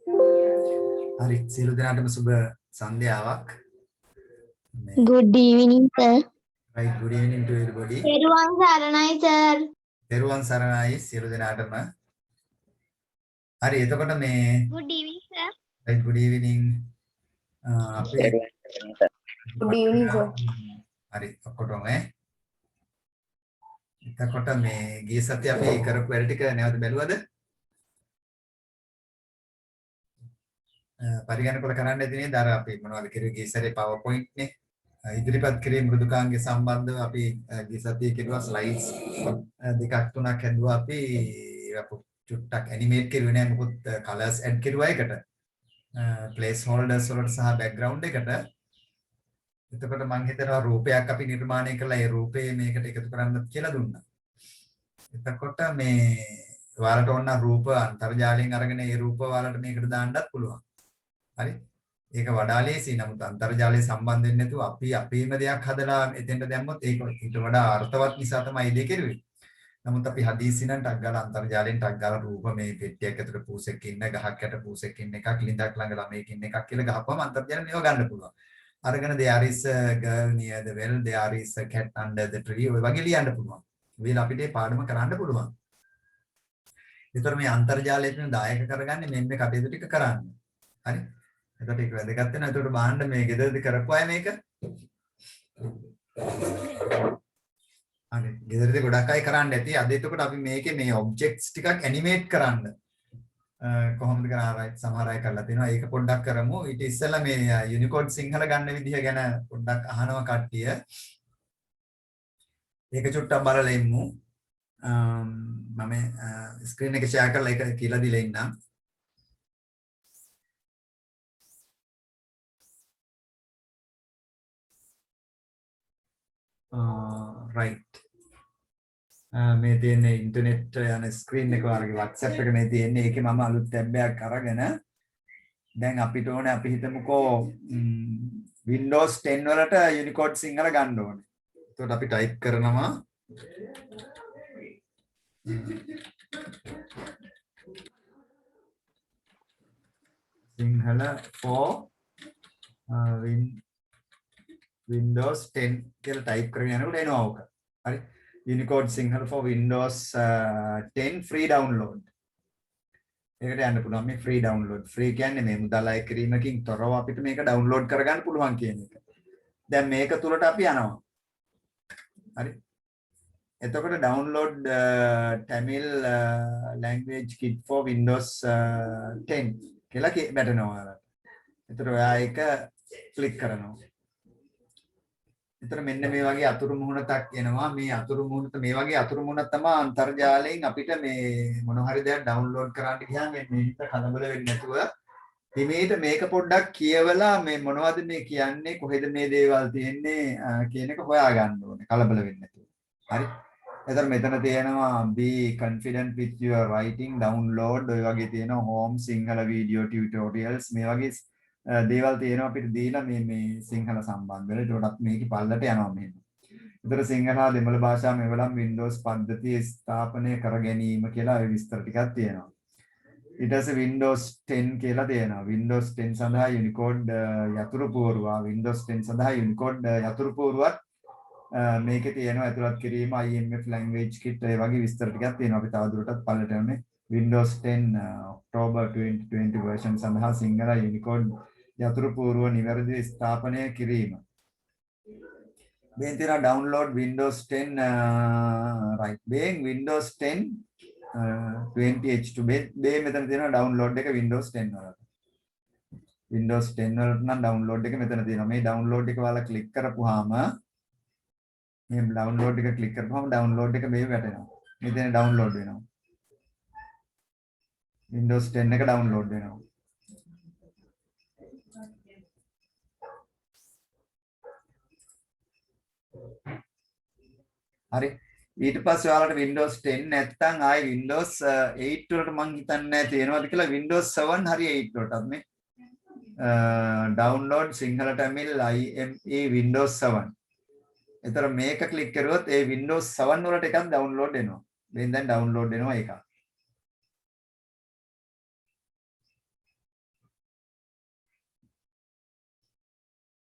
හරි සියලු දෙනාටම සුබ සන්ධ්‍යාවක්. Good evening, sir. Right, good evening to everybody. Everyone, Saranai, sir. තෙරුවන් සරණයි සියලු දෙනාටම. හරි එතකොට මේ Good evening, sir. right, good evening. අපි Good evening, sir. හරි ඔක්කොටම එතකොට මේ ගිය සතියේ අපි කරපු වැඩ ටික නැවත බැලුවද? පරිගණක වල කරන්න ඇති නේද? අර අපි මොනවද කිරුවේ ගිය සැරේ PowerPoint නේ. ඉදිරිපත් කිරීම මෘදුකාංගයේ සම්බන්ධව අපි ගිය සතියේ කෙරුවා ස්ලයිඩ්ස් දෙකක් තුනක් හැදුවා අපි චුට්ටක් ඇනිමේට් කරුවේ නෑ මොකද කලර්ස් ඇඩ් කරුවා එකට ප්ලේස් හෝල්ඩර්ස් වලට සහ බෑග්ග්‍රවුන්ඩ් එකට. එතකොට මම හිතනවා රූපයක් අපි නිර්මාණය කළා ඒ රූපේ මේකට එකතු කරන්න කියලා දුන්නා. එතකොට මේ ඔයාලට ඕන රූප අන්තර්ජාලයෙන් අරගෙන ඒ රූප ඔයාලට මේකට දාන්නත් පුළුවන්. හරි. ඒක වඩා ලේසි. නමුත් අන්තර්ජාලය සම්බන්ධ වෙන්නේ නැතුව අපි අපේම දෙයක් හදලා එතෙන්ට දැම්මොත් ඒක ඊට වඩා අර්ථවත් නිසා තමයි ඒක කෙරුවේ. නමුත් අපි හදිස්සියෙන් ටක් ගාලා අන්තර්ජාලයෙන් ටක් ගාලා රූප මේ පෙට්ටියක් ඇතුලේ පූසෙක් ඉන්න ගහක් යට පූසෙක් ඉන්න එකක් ලිඳක් ළඟ ළමයෙක් ඉන්න එකක් කියලා ගහපුවම අන්තර්ජාලයෙන් මේව ගන්න පුළුවන්. අරගෙන there is a girl near the well, there is a cat under the tree ඔය වගේ ලියන්න පුළුවන්. මේල අපිට මේ පාඩම කරන්න පුළුවන්. ඒතර මේ අන්තර්ජාලයෙන් දායක කරගන්නේ මෙන්න මේ කටයුතු ටික කරන්න. හරි? එතකොට ඒක වැදගත් වෙනවා. එතකොට බාන්න මේ ගෙදරදී කරපු අය මේක. අනේ ගෙදරදී ගොඩක් අය කරන්න ඇති. අද එතකොට අපි මේකේ මේ ඔබ්ජෙක්ට්ස් ටිකක් ඇනිමේට් කරන්න. කොහොමද කරන්නේ? සමහර අය කරලා තිනවා. ඒක පොඩ්ඩක් කරමු. ඊට ඉස්සෙල්ලා මේ යුනිකෝඩ් සිංහල ගන්න විදිහ ගැන පොඩ්ඩක් අහනවා කට්ටිය. ඒක චුට්ටක් බලලා ඉමු. මම ස්ක්‍රීන් එක ෂෙයා කරලා ඒක කියලා දීලා ඉන්නම්. right මේ තියෙන ඉන්ටර්නෙට් යන ස්ක්‍රීන් එක වගේ WhatsApp එක මේ තියෙන්නේ ඒකේ මම අලුත් ටැබ් එකක් අරගෙන දැන් අපිට ඕනේ අපි හිතමුකෝ Windows 10 වලට Unicode සිංහල ගන්න ඕනේ. එතකොට අපි ටයිප් කරනවා සිංහල for Windows 10 කියලා ටයිප් කරගෙන යනකොට එනවා ඕක. හරි. Unicode Sinhala for Windows 10 free download. ඒකට යන්න පුළුවන් මේ free download. free කියන්නේ මේ මුදල් අය කිරීමකින් තොරව අපිට මේක download කරගන්න පුළුවන් කියන එක. දැන් මේක තුලට අපි යනවා. හරි. එතකොට download Tamil language kit for Windows 10 කියලා වැටෙනවා. එතකොට ඔයා ඒක ක්ලික් කරනවා. එතන මෙන්න මේ වගේ අතුරු මුහුණක් එනවා. මේ අතුරු මුහුණට මේ වගේ අතුරු මුහුණක් තමයි අන්තර්ජාලයෙන් අපිට මේ මොන හරි දෙයක් ඩවුන්ලෝඩ් කරන්න ගියාම මේ හිත කලබල වෙන්නේ නැතුව හිමීට මේක පොඩ්ඩක් කියවලා මේ මොනවද මේ කියන්නේ කොහෙද මේ දේවල් තියෙන්නේ කියන එක හොයාගන්න ඕනේ කලබල වෙන්නේ නැතුව. හරි. එතන මෙතන තියෙනවා be confident with your writing download ඔය වගේ තියෙනවා home සිංහල video tutorials මේ වගේ දේවල් තියෙනවා අපිට දීලා මේ සිංහල සම්බන්ධ වෙලා ඒකට අපි මේකේ පල්ලට යනවා මෙහෙම. ඒතර සිංහල දෙමළ භාෂා මෙවලම් Windows පද්ධතිය ස්ථාපනය කර ගැනීම කියලා ඒ විස්තර ටිකක් තියෙනවා. ඊට පස්සේ Windows 10 කියලා තියෙනවා. Windows 10 සඳහා Unicode යතුරු පුවරුව Windows 10 සඳහා Unicode යතුරු පුවරුවත් මේකේ තියෙනවා ඇතුළත් කිරීම IMF language kit ඒ වගේ විස්තර ටිකක් තියෙනවා. අපි තවදුරටත් පල්ලට යන්නේ Windows 10 October 2020 version සඳහා සිංහල Unicode යතුරු පූර්ව නිවැරදි ස්ථාපනය කිරීම. මේ තියෙනවා download Windows 10 right. මේ Windows 10 20H2 මේ මෙතන තියෙනවා download එක Windows 10 වලට. Windows 10 වලට නම් download එක මෙතන තියෙනවා. මේ download එක ඔයාලා ක්ලික් කරපුවාම මේ download එක ක්ලික් කරපුවාම download එක මේ වැටෙනවා. මෙතන download වෙනවා. Windows 10 එක download වෙනවා. හරි ඊට පස්සේ ඔයාලට Windows 10 නැත්නම් ආයි Windows 8 වලට මං හිතන්නේ නැහැ තියෙනවද කියලා Windows 7 හරි 8 වලටත් මේ download Sinhala tamil IME Windows 7. ඒතර මේක ක්ලික් කරුවොත් ඒ Windows 7 වලට එකක් download වෙනවා. දැන් download වෙනවා ඒක.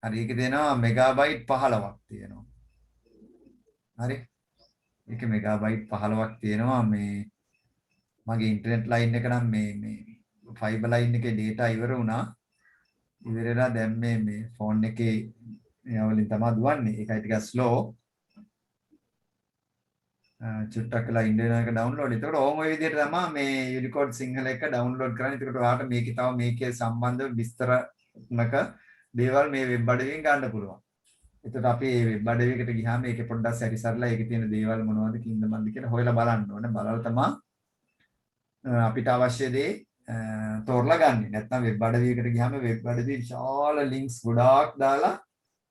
හරි ඒකේ තියෙනවා මෙගාබයිට් 15ක් තියෙනවා. හරි. ඒකේ මෙගාබයිට් 15ක් තියෙනවා මේ මගේ ඉන්ටර්නෙට් ලයින් එක නම් මේ ෆයිබර් ලයින් එකේ data ඉවර වුණා. ඉවරලා දැන් මේ ෆෝන් එකේ මේවලින් තමයි දුවන්නේ. ඒකයි ටිකක් ස්ලෝ. චුට්ටක් කළා ඉන්ඩියන් එක ඩවුන්ලෝඩ්. ඒකට ඕම ඔය විදිහට තමයි මේ Unicode සිංහල එක ඩවුන්ලෝඩ් කරන්නේ. ඒකට ඔයාලට මේකේ තව මේකේ සම්බන්ධ විස්තරමක දේවල් මේ වෙබ් අඩවියෙන් ගන්න පුළුවන්. ඒකට අපි මේ වෙබ් අඩවියකට ගියාම ඒකේ පොඩ්ඩක් සැරිසරලා ඒකේ තියෙන දේවල් මොනවද කින්ද මන්ද කියලා හොයලා බලන්න ඕනේ. බලලා තමයි අපිට අවශ්‍ය දේ තෝරලා ගන්න. නැත්නම් වෙබ් අඩවියකට ගියාම වෙබ් අඩවිය විශාල ලින්ක්ස් ගොඩාක් දාලා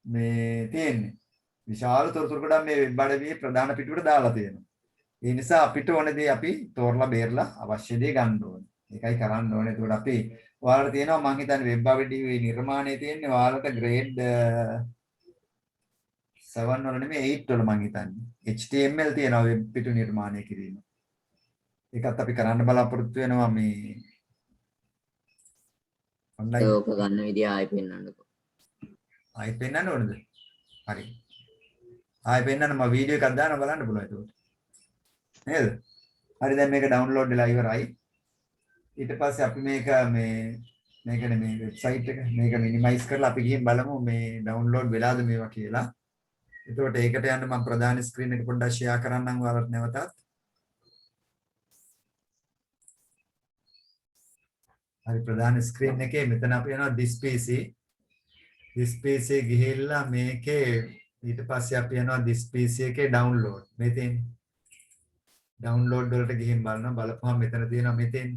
මේ තියෙන්නේ. විශාල තොරතුරු ගොඩක් මේ වෙබ් අඩවියේ ප්‍රධාන පිටුවට දාලා තියෙනවා. ඒ නිසා අපිට ඕන දේ අපි තෝරලා බේරලා අවශ්‍ය දේ ගන්න ඕනේ. ඒකයි කරන්න ඕනේ. ඒකට අපි ඔයාලට තියෙනවා මම හිතන්නේ වෙබ් අඩවියේ නිර්මාණය තියෙන්නේ ඔයාලට ග්‍රේඩ් 7 වල නෙමෙයි 8 වල මම හිතන්නේ. HTML තියෙනවා වෙබ් පිටු නිර්මාණය කිරීම. ඒකත් අපි කරන්න බලාපොරොත්තු වෙනවා මේ ඔන්ලයින් ඕක ගන්න විදිය ආයෙ පෙන්නන්නකෝ. ආයෙ පෙන්නන්න ඕනද? හරි. ආයෙ පෙන්නන්න මම වීඩියෝ එකක් දාන්න බලන්න පුළුවන් ඒක. නේද? හරි දැන් මේක ඩවුන්ලෝඩ් වෙලා ඉවරයි. ඊට පස්සේ අපි මේකනේ මේ වෙබ්සයිට් එක මේක මිනිමයිස් කරලා අපි ගිහින් බලමු මේ ඩවුන්ලෝඩ් වෙලාද මේවා කියලා. එතකොට ඒකට යන්න මම ප්‍රධාන ස්ක්‍රීන් එක පොඩ්ඩක් ෂෙයා කරන්නම් ඔයාලට නැවතත්. හරි ප්‍රධාන ස්ක්‍රීන් එකේ මෙතන අපි යනවා this PC ගිහිල්ලා මේකේ ඊට පස්සේ අපි යනවා this PC එකේ download මේ තියෙන download වලට ගිහින් බලනවා බලපුවම මෙතන තියෙනවා මෙතෙන්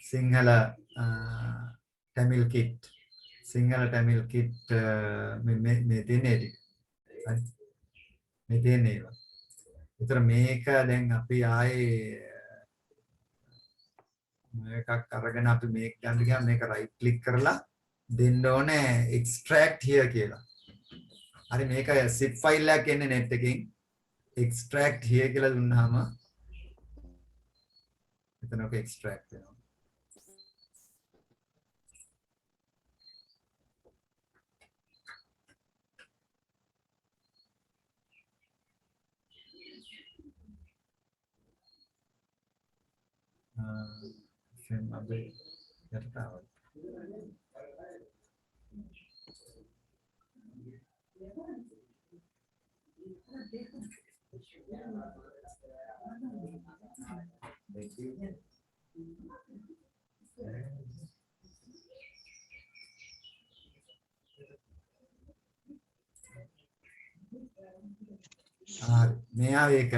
සිංහල tamil kit මේ තියෙන්නේ ටික හරි මේ තියෙන්නේ ඒවා. ඒතර මේක දැන් අපි ආයේ මේකක් අරගෙන අපි මේක ගන්න ගියාම මේක right click කරලා දෙන්න ඕනේ extract here කියලා. හරි මේක zip file එකක් එන්නේ net එකකින් extract here කියලා දුන්නාම මෙතන ඔක extract වෙනවා. Film abe yata tahu. මේ ආවේක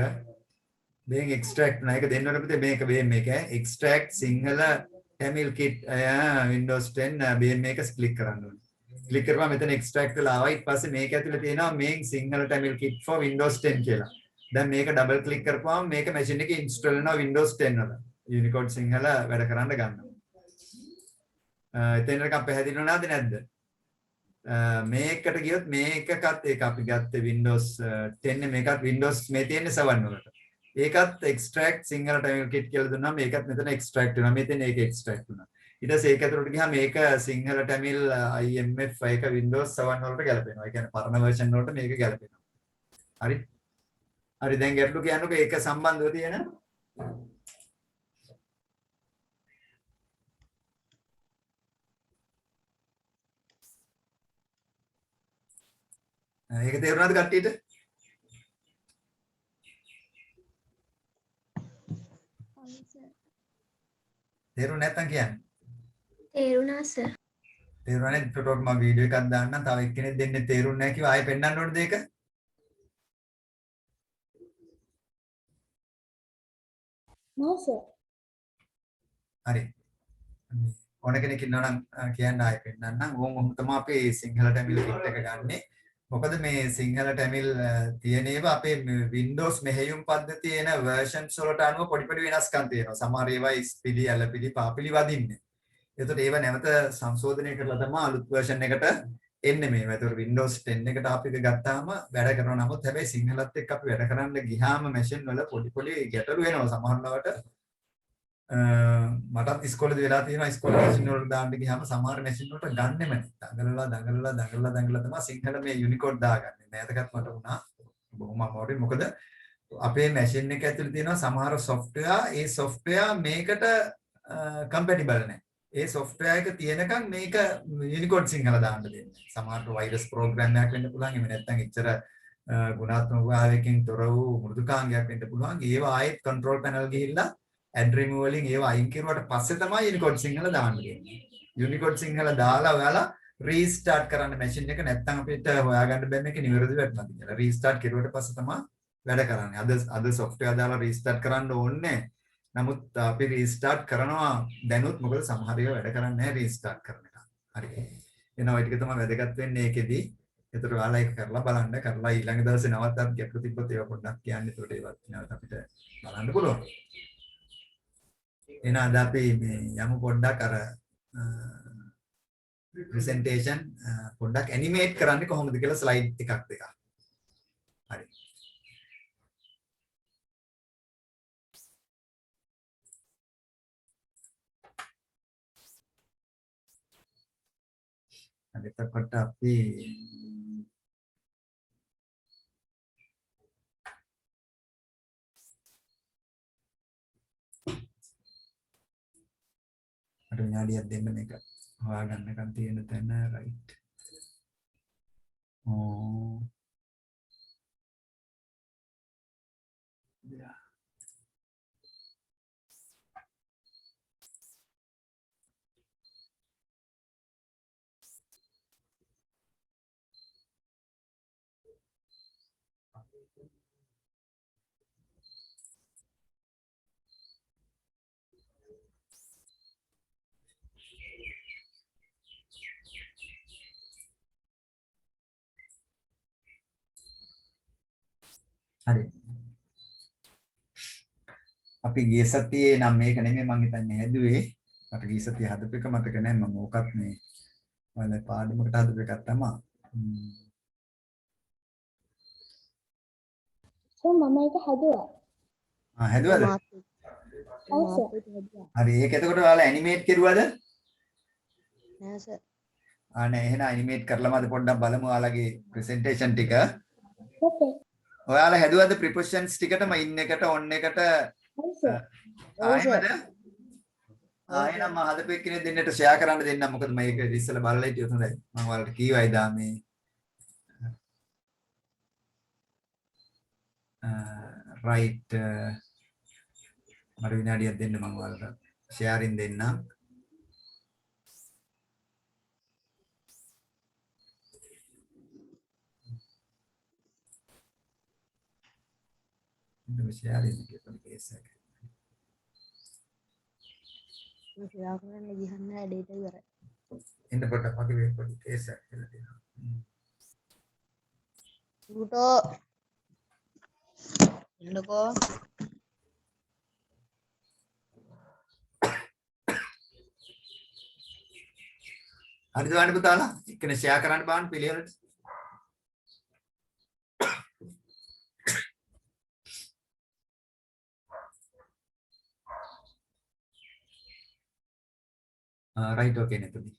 මේක extract කරන එක දෙන්න ඕනේ මේක මේක extract Sinhala tamil kit Windows 10 මේක ක්ලික් කරන්න ඕනේ. ක්ලික් කරපුවා මෙතන extract වෙලා ආවා. ඊට පස්සේ මේක ඇතුලේ තියෙනවා main Sinhala tamil kit for Windows 10 කියලා. දැන් මේක ඩබල් ක්ලික් කරපුවාම මේක මැෂින් එකේ ඉන්ස්ටෝල් වෙනවා Windows 10 වල. Unicode සිංහල වැඩ කරන්න ගන්නවා. එතන එකක් පැහැදිලි වුණාද නැද්ද? මේකට ගියොත් මේකකත් ඒක අපි ගත්තේ Windows 10 මේකත් Windows මේ තියෙන්නේ 7 වලට. ඒකත් extract සිංහල tamil kit කියලා දුන්නාම ඒකත් මෙතන extract වෙනවා. මෙතන ඒක extract වෙනවා. ඊට පස්සේ ඒක ඇතුළට ගියාම මේක සිංහල tamil IMF එක Windows 7 වලට ගැලපෙනවා. ඒ කියන්නේ පරණ version වලට මේක ගැලපෙනවා. හරි. හරි දැන් ගැටලු කියන්නකෝ ඒක සම්බන්ධව තියෙන ඒක තේරුණාද කට්ටියට? තේරුණා නැත්තම් කියන්න. තේරුණා සර්. තේරුණා නේද? ඊට මම වීඩියෝ එකක් දාන්නම්. තව එක්කෙනෙක් දෙන්නේ තේරුන්නේ නැහැ කිව්වා. ආයෙ පෙන්නන්න ඕනද ඒක? නෝ සර්. හරි. ඕන කෙනෙක් ඉන්නවා නම් කියන්න ආයෙ පෙන්නන්නම්. ඕම තමයි අපි සිංහල tamil kit එක ගන්නෙ. මොකද මේ සිංහල tamil තියෙන ඒවා අපේ Windows මෙහෙයුම් පද්ධතියේ එන versions වලට අනුව පොඩි පොඩි වෙනස්කම් තියෙනවා. සමහර ඒවා ස්පිලි ඇලපිලි පාපිලි වදින්නේ. ඒකට ඒව නැවත සංශෝධනය කරලා තමයි අලුත් version එකට එන්නේ මේවා. ඒතකොට Windows 10 එකට අපි එක ගත්තාම වැඩ කරනවා. නමුත් හැබැයි සිංහලත් එක්ක අපි වැඩ කරන්න ගියාම machine වල පොඩි පොඩි ගැටලු එනවා. සමහර ලාවට මටත් ඉස්කෝලේදී වෙලා තියෙනවා ඉස්කෝලේ මැෂින් වලට දාන්න ගියාම සමහර මැෂින් වලට ගන්නෙම නැහැ. දඟලලා තමයි සිංහල මේ යුනිකෝඩ් දාගන්නේ. මෑතකත් මට වුණා. බොහොම අමාරුයි. මොකද අපේ මැෂින් එක ඇතුලේ තියෙනවා සමහර software ඒ software මේකට compatible නැහැ. ඒ software එක තියෙනකන් මේක යුනිකෝඩ් සිංහල දාන්න දෙන්නේ. සමහරට වෛරස් ප්‍රෝග්‍රෑම් එකක් වෙන්න පුළුවන්. එහෙම නැත්නම් එච්චර ගුණාත්මක භාවයකින් තොර වූ මෘදුකාංගයක් වෙන්න පුළුවන්. ඒවා ආයෙත් control panel ගිහිල්ලා add remove වලින් ඒවා අයින් කරුවාට පස්සේ තමයි යුනිකෝඩ් සිංහල දාන්න දෙන්නේ. යුනිකෝඩ් සිංහල දාලා ඔයාලා රීස්ටාර්ට් කරන්න මැෂින් එක නැත්නම් අපිට හොයාගන්න බැහැ මේක නිවැරදි වැටුණාද කියලා. රීස්ටාර්ට් කරුවාට පස්සේ තමයි වැඩ කරන්නේ. අද software දාලා රීස්ටාර්ට් කරන්න ඕනේ. නමුත් අපි රීස්ටාර්ට් කරනවා දැනුත් මොකද සමහර ඒවා වැඩ කරන්නේ නැහැ රීස්ටාර්ට් කරන එක. හරි. එහෙනම් ওই ටික තමයි වැදගත් වෙන්නේ ඒකෙදි. ඒතර ඔයාලා ඒක කරලා බලන්න. කරලා ඊළඟ දවසේ නවත්තත් ගැටලු තිබ්බොත් ඒවා පොඩ්ඩක් කියන්න. ඒකට ඒවත් නැවත අපිට බලන්න පුළුවන්. එහෙනම් අද අපි මේ යමු පොඩ්ඩක් අර presentation පොඩ්ඩක් animate කරන්නේ කොහොමද කියලා slide එකක් දෙකක්. හරි. එතකොට අපි අර විනාඩියක් දෙන්න මේක හොයාගන්නකම් තියෙන තැන right. Yeah. හරි. අපි ගිය සතියේ නම් මේක නෙමෙයි මම හිතන්නේ හැදුවේ. මට ගිය සතියේ හදපු එක මතක නැහැ. මම ඕකත් මේ ඔයාලා පාඩමකට හදපු එකක් තමයි. මම ඒක හැදුවා. හැදුවද? ඔව් සර්. හරි. ඒක එතකොට ඔයාලා ඇනිමේට් කරුවද? නෑ සර්. නෑ එහෙනම් ඇනිමේට් කරලාම අද පොඩ්ඩක් බලමු ඔයාලගේ ප්‍රසන්ටේෂන් ටික. ඕකේ. ඔයාලා හැදුවද ප්‍රිපොසිෂන්ස් ටිකටම ඉන් එකට ඔන් එකට ඔව් සර්. ආයෙමද? එහෙනම් මම හදපු එක්කෙනෙක් දෙන්නට ෂෙයා කරන්න දෙන්නම්. මොකද මම ඒක ඉස්සෙල්ලා බලලා හිටියොත් හොඳයි. මම ඔයාලට කීවයි දා මේ right මට විනාඩියක් දෙන්න මම ඔයාලට ෂෙයාරින් දෙන්නම්. ෂෙයාරින් කියලා කේස් එක. ෂෙයා කරන්න ගියහම නෑ ඩේටා ඉවරයි. එන්න පොඩ්ඩක් මගේ පොඩි කේස් එකක් කියලා දෙනවා. ඌටෝ එන්නකෝ. හරිද වань පුතාලා? එක්කනේ ෂෙයා කරන්න බලන්න පිළිවෙලට. Right, okay, Netuli.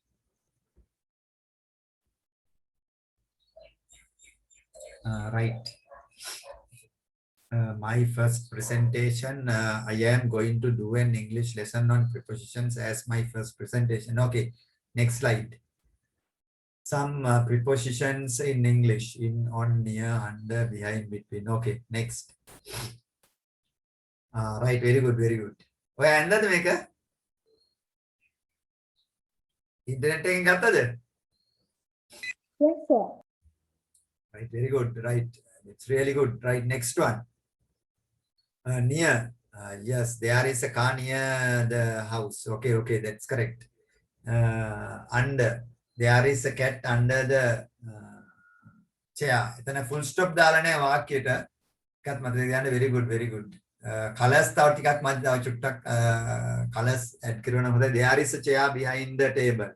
Right. My first presentation, I am going to do an English lesson on prepositions as my first presentation. Okay, next slide. Some prepositions in English: in, on, near, under, behind, between. Okay, next. Right, very good, very good. Why another maker? Internet එකෙන් ගත්තද? Yes sir. Right, very good. Right, it's really good. Right, next one. Near. Yes, there is a car near the house. Okay, okay, that's correct. Under. There is a cat under the chair. එතන full stop දාලා නැහැ වාක්‍යයට. එකත් මතක තියාගන්න. Very good, very good. Colors තව ටිකක් මම තව චුට්ටක් colors add කරනවා හොඳයි. There is a chair behind the table.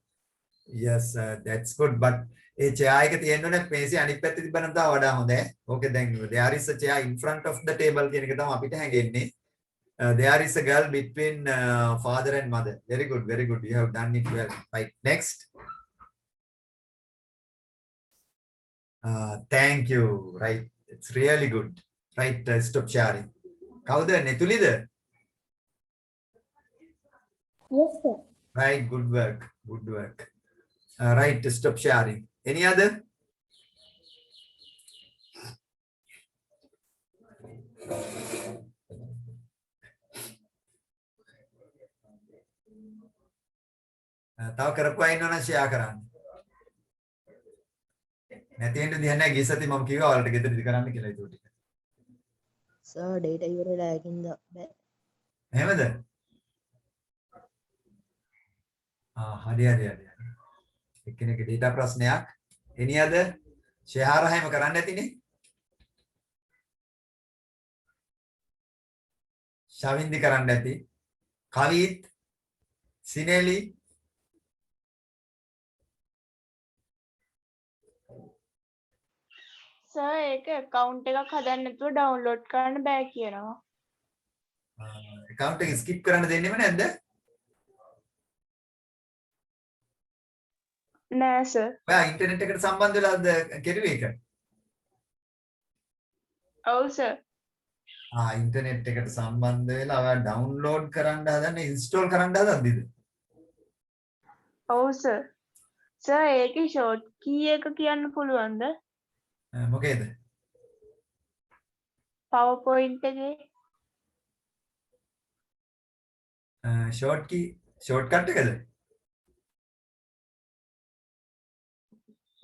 Yes, that's good. But A chair එක තියෙන්නේ මේසේ අනිත් පැත්තේ තිබ්බනම් තව වඩා හොඳයි. Okay, දැන් there is a chair in front of the table කියන එක තමයි අපිට හැඟෙන්නේ. There is a girl between father and mother. Very good, very good. You have done it well. Right. Next. Thank you. Right. It's really good. Right. Stop sharing. Kauda Netulida. Yes, sir. Right. Good work. Good work. Right. Stop sharing. Any other? තව කරපුවා ඉන්නවනම් share කරන්න. නැති වෙන්න දෙයක් නැහැ. ගිය සති මම කිව්වා ඔයාලට ගෙදරදී කරන්න කියලා ඒක ටික. සර් ඩේටා ඉවරලා ඒකින්ද බෑ. එහෙමද? හරි හරි හරි. එක්කෙනෙක්ගේ data ප්‍රශ්නයක්. Any other? ෂෙයාර හැම කරන්න ඇතිනේ. ශවින්දි කරන්න ඇති. කවිත් සිනෙලි සර් ඒක account එකක් හදන්න නැතුව download කරන්න බෑ කියනවා. account එක skip කරන්න දෙන්නෙම නැද්ද? නෑ සර්. ඔයා ඉන්ටර්නෙට් එකට සම්බන්ධ වෙලාද කෙරුවේ ඒක? ඔව් සර්. ඉන්ටර්නෙට් එකට සම්බන්ධ වෙලා ඔයා download කරන්න හදන්නේ install කරන්න හදන්නේද? ඔව් සර්. සර් ඒකේ short key එක කියන්න පුළුවන්ද? මොකේද? PowerPoint එකේ. shortcut එකද?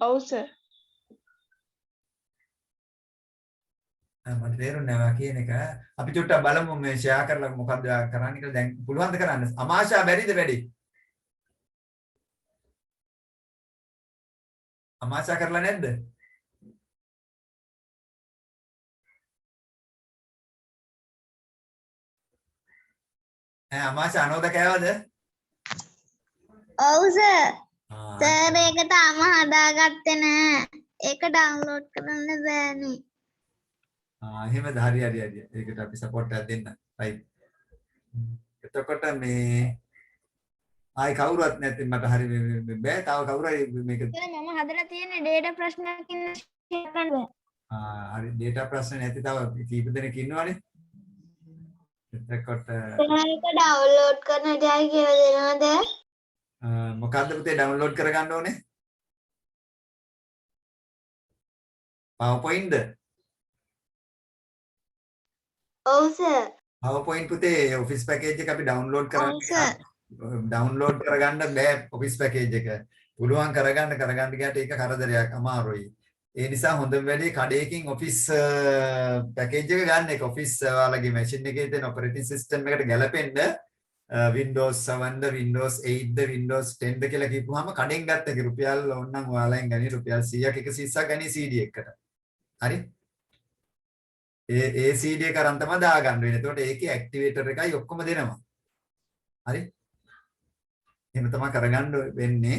ඔව් සර්. මට තේරුන්නේ නැහැ කියන එක. අපි චුට්ටක් බලමු මේ ෂෙයා කරලා මොකද්ද කරන්න කියලා. දැන් පුළුවන්ද කරන්න? අමාෂා බැරිද වැඩි? අමාෂා කරලා නැද්ද? අමාෂා අනෝද කෑවද? ඔව් සර්. සර් ඒක තාම හදාගත්තේ නෑ. ඒක ඩවුන්ලෝඩ් කරන්න බෑනේ. එහෙමද? හරි හරි හරි. ඒකට අපි සපෝට් එකක් දෙන්න. right. එතකොට මේ ආයි කවුරුවත් නැත්නම් මට හරි බෑ. තව කවුරු හරි මේක මම හදලා තියෙන්නේ ඩේටා ප්‍රශ්නකින් ෂෙයා කරන්න බෑ. හරි data ප්‍රශ්න නැති තව කීප දෙනෙක් ඉන්නවනේ. එතකොට ඒක ඩවුන්ලෝඩ් කරන්න ඉතින් කියලා දෙනවද? මොකද්ද පුතේ ඩවුන්ලෝඩ් කරගන්න ඕනේ? PowerPoint ද? ඔව් සර්. PowerPoint පුතේ office package එක අපි download ඔව් කරන්න සර්. download කරගන්න බෑ office package එක. පුළුවන් කරගන්න ගියාට ඒක කරදරයක් අමාරුයි. ඒ නිසා හොඳම වැඩේ කඩේකින් office package එක ගන්න එක. office ඔයාලගේ machine එකේ තියෙන operating system එකට ගැලපෙන්න Windows 7 ද Windows 8 ද Windows 10 ද කියලා කියපුවාම කඩෙන් ගත්ත එක රුපියල් ඕනනම් ඔයාලෙන් ගනි රුපියල් 100ක් 120ක් ගනි CD එකකට. හරි? ඒ CD එක අරන් තමයි දාගන්න වෙන්නේ. එතකොට ඒකේ activator එකයි ඔක්කොම දෙනවා. හරි? එහෙම තමයි කරගන්න වෙන්නේ.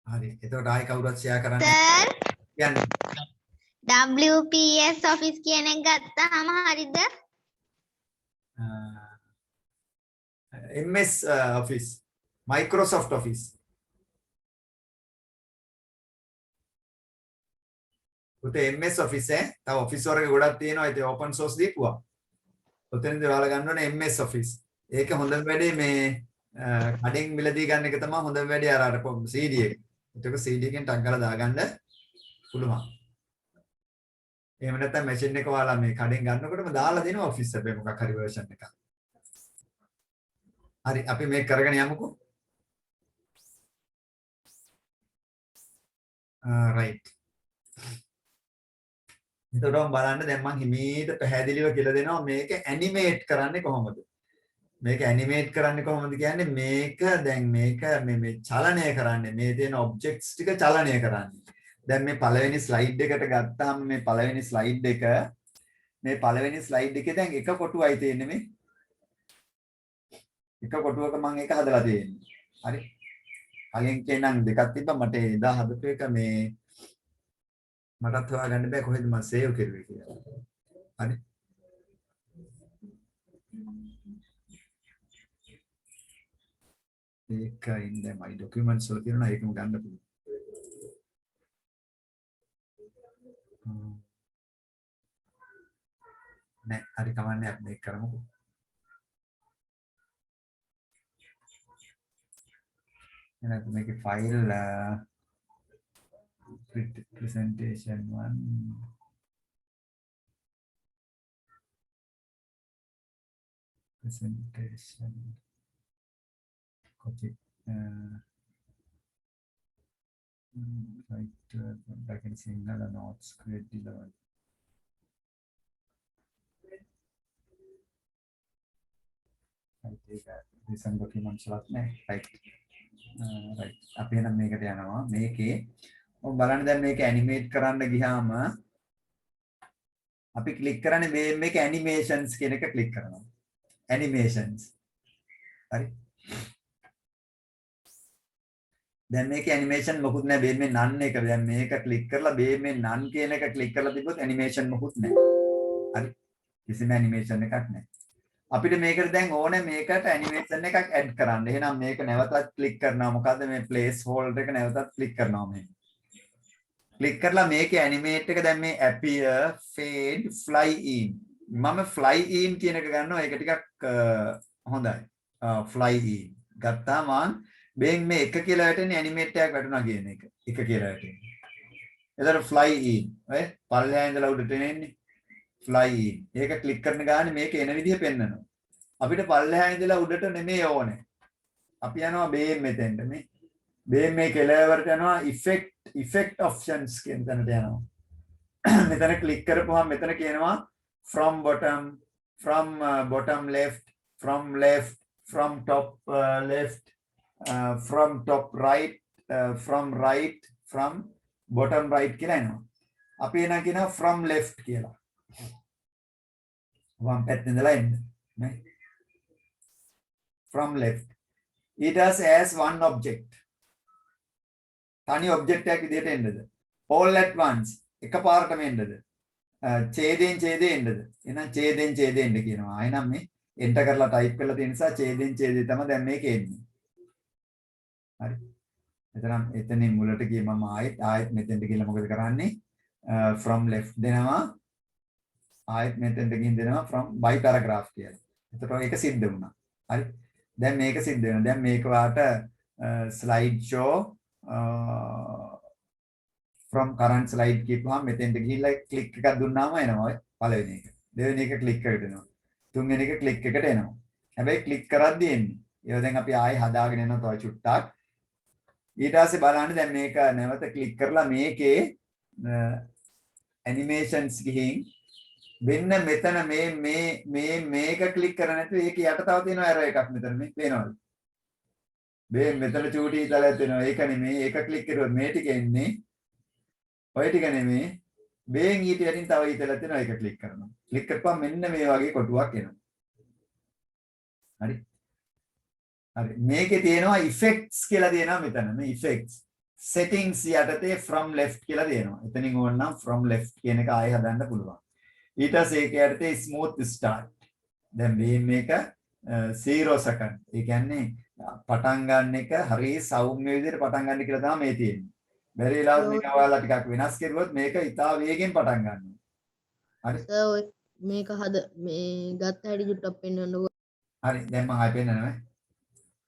හරි. එතකොට ආයි කවුරුත් share කරන්න. සර් කියන්නේ WPS office කියන එක ගත්තාම හරිද? MS Office, Microsoft Office. පුතේ MS Office තව office වර්ග ගොඩක් තියෙනවා. ඒක open source දීපුවා. ඔතනදී ඔයාලා ගන්න ඕනේ MS Office. ඒක හොඳම වැඩේ මේ කඩෙන් මිලදී ගන්න එක තමයි හොඳම වැඩේ අර CD එක. ඒක CD එකෙන් ටක් ගාලා දාගන්න පුළුවන්. එහෙම නැත්නම් මැෂින් එක ඔයාලා මේ කඩෙන් ගන්නකොටම දාලා දෙනවා ඔෆිස් හැබැයි මොකක් හරි version එකක්. හරි අපි මේක කරගෙන යමුකෝ. right. එතකොට බලන්න දැන් මම හිමීට පැහැදිලිව කියලා දෙනවා මේක ඇනිමේට් කරන්නේ කොහොමද? මේක ඇනිමේට් කරන්නේ කොහොමද කියන්නේ මේක දැන් මේක මේ චලනය කරන්නේ මේ තියෙන ඔබ්ජෙක්ට්ස් ටික චලනය කරන්නේ. දැන් මේ පළවෙනි ස්ලයිඩ් එකට ගත්තාම මේ පළවෙනි ස්ලයිඩ් එකේ දැන් එක කොටුවයි තියෙන්නේ මේ. එක කොටුවක මම ඒක හදලා තියෙන්නේ. හරි. කලින් කියනනම් දෙකක් තිබ්බා මට එදා හදපු එක මේ මටත් හොයාගන්න බෑ කොහෙද මම සේව් කරුවේ කියලා. හරි. ඒකයි දැන් මයි ડોකියුමන්ට්ස් වල තියෙනවා ඒකම ගන්න පුළුවන්. නෑ හරි කමන්නේ අපි මේක කරමුකෝ. එහෙනම් මේකේ file presentation 1 presentation copy right back in Sinhala notes grade 11 right recent documents වලත් නෑ right right අපි එනම් මේකට යනවා මේකේ ඔබ බලන්න දැන් මේක ඇනිමේට් කරන්න ගියාම අපි ක්ලික් කරන්නේ මේක ඇනිමේෂන්ස් කියන එක ක්ලික් කරනවා ඇනිමේෂන්ස් හරි දැන් මේක ඇනිමේෂන් මොකුත් නැහැ මේ නන් එක දැන් මේක ක්ලික් කරලා මේ නන් කියන එක ක්ලික් කරලා තිබ්බොත් ඇනිමේෂන් මොකුත් නැහැ හරි කිසිම ඇනිමේෂන් එකක් නැහැ අපිට මේකට දැන් ඕනේ මේකට ඇනිමේෂන් එකක් ඇඩ් කරන්න එහෙනම් මේක නැවතත් ක්ලික් කරනවා මොකද්ද මේ ප්ලේස් හෝල්ඩර් එක නැවතත් ක්ලික් කරනවා මේ ක්ලික් කරලා මේකේ ඇනිමේට් එක දැන් මේ appear fade fly in මම fly in කියන එක ගන්නවා ඒක ටිකක් හොඳයි fly in ගත්තාම බෙන් මේ එක කියලා වැටෙන්නේ ඇනිමේට් එකක් වැටුණා කියන එක එක කියලා වැටෙන්නේ එතකොට fly in ඔය පල්ලෙහා ඉඳලා උඩට එන්නේ fly in ඒක ක්ලික් කරන ගානේ මේක එන විදිහ පෙන්නනවා අපිට පල්ලෙහා ඉඳලා උඩට නෙමෙයි ඕනේ අපි යනවා බේම් මෙතෙන්ට මේ බේම් මේ කෙලවරට යනවා effect options කියන තැනට යනවා මෙතන ක්ලික් කරපුවාම මෙතන කියනවා from bottom left from top left from top right from bottom right කියලා එනවා අපි එනවා කියනවා from left කියලා වම් පැත්තේ ඉඳලා එන්න නේ from left it has as one object තනි ඔබ්ජෙක්ට් එකක් විදිහට එන්නද all at once එකපාරටම එන්නද ඡේදයෙන් එන්නද එහෙනම් ඡේදයෙන් එන්න කියනවා ආයෙනම් මේ එන්ටර් කරලා ටයිප් කරලා තියෙන නිසා ඡේදයෙන් තමයි දැන් මේක එන්නේ හරි එතනින් මුලට ගියේ මම ආයෙත් මෙතෙන්ට ගිහලා මොකද කරන්නේ from left දෙනවා ආයෙත් මෙතෙන්ට ගිහින් දෙනවා from by paragraph කියලා එතකොට ඒක සිද්ධ වුණා හරි දැන් මේක සිද්ධ වෙනවා දැන් මේක වාට slide show from current slide කියපුවාම මෙතෙන්ට ගිහිල්ලා ක්ලික් එකක් දුන්නාම එනවා ඔය පළවෙනි එක. දෙවෙනි එක ක්ලික් එකට එනවා. තුන්වෙනි එක ක්ලික් එකට එනවා. හැබැයි ක්ලික් කරද්දී එන්නේ. ඒක දැන් අපි ආයෙ හදාගෙන යනවා තව චුට්ටක්. ඊට පස්සේ බලන්න දැන් මේක නැවත ක්ලික් කරලා මේකේ animations ගිහින් වෙන්න මෙතන මේක ක්ලික් කරලා නැත්නම් ඒක යට තව තියෙනවා error එකක් මෙතන මේ පේනවද? මෙතන චූටි තලයක් වෙනවා ඒක නෙමෙයි ඒක ක්ලික් කරුවොත් මේ ටික එන්නේ ඔය ටික නෙමෙයි බේන් ඊට යටින් තව ඊතලයක් තියෙනවා ඒක ක්ලික් කරනවා ක්ලික් කරපුවම මෙන්න මේ වගේ කොටුවක් එනවා හරි මේකේ තියෙනවා effects කියලා තියෙනවා මෙතන මේ effects settings යටතේ from left කියලා තියෙනවා එතනින් ඕනනම් from left කියන එක ආයෙ හදන්න පුළුවන් ඊට පස්සේ ඒක යටතේ smooth start දැන් මේක 0 second ඒ කියන්නේ පටන් ගන්න එක හරි සෞම්‍ය විදිහට පටන් ගන්න කියලා තමයි මේ තියෙන්නේ. බැරි වෙලාවත් මේක ඔයාලා ටිකක් වෙනස් කරුවොත් මේක ඉතා වේගෙන් පටන් ගන්නවා. හරි. සර් මේක මේ ගත්ත හැටි චුට්ටක් පෙන්වන්නකෝ. හරි දැන් මම ආයෙ පෙන්නනවා.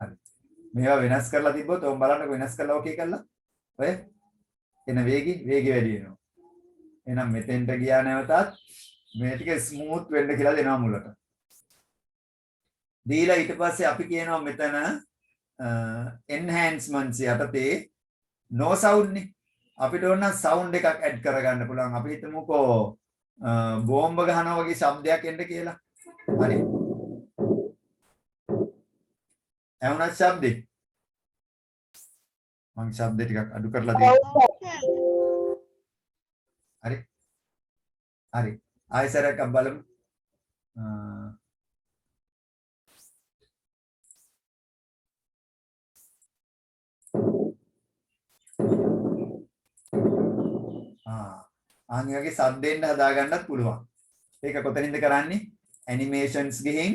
හරි. මේවා වෙනස් කරලා තිබ්බොත් ඔම් බලන්නකො වෙනස් කරලා ඕකේ කරලා. ඔය එන වේගي වැඩි වෙනවා. එහෙනම් මෙතෙන්ට ගියා නැවතත් මේ ටික ස්මූත් වෙන්න කියලා දෙනවා මුලට. දීලා ඊට පස්සේ අපි කියනවා මෙතන enhancements යටතේ no sound නේ අපිට ඕන sound එකක් add කරගන්න පුළුවන් අපි හිතමුකෝ බෝම්බ ගහනවා වගේ ශබ්දයක් එන්න කියලා හරි එවුණා ශබ්දේ මම ශබ්ද ටිකක් අඩු කරලා දෙන්නම් හරි හරි ආයෙසරක් බලමු ආන් වගේ සද්දෙන්න හදා ගන්නත් පුළුවන්. ඒක කොතනින්ද කරන්නේ? animations ගිහින්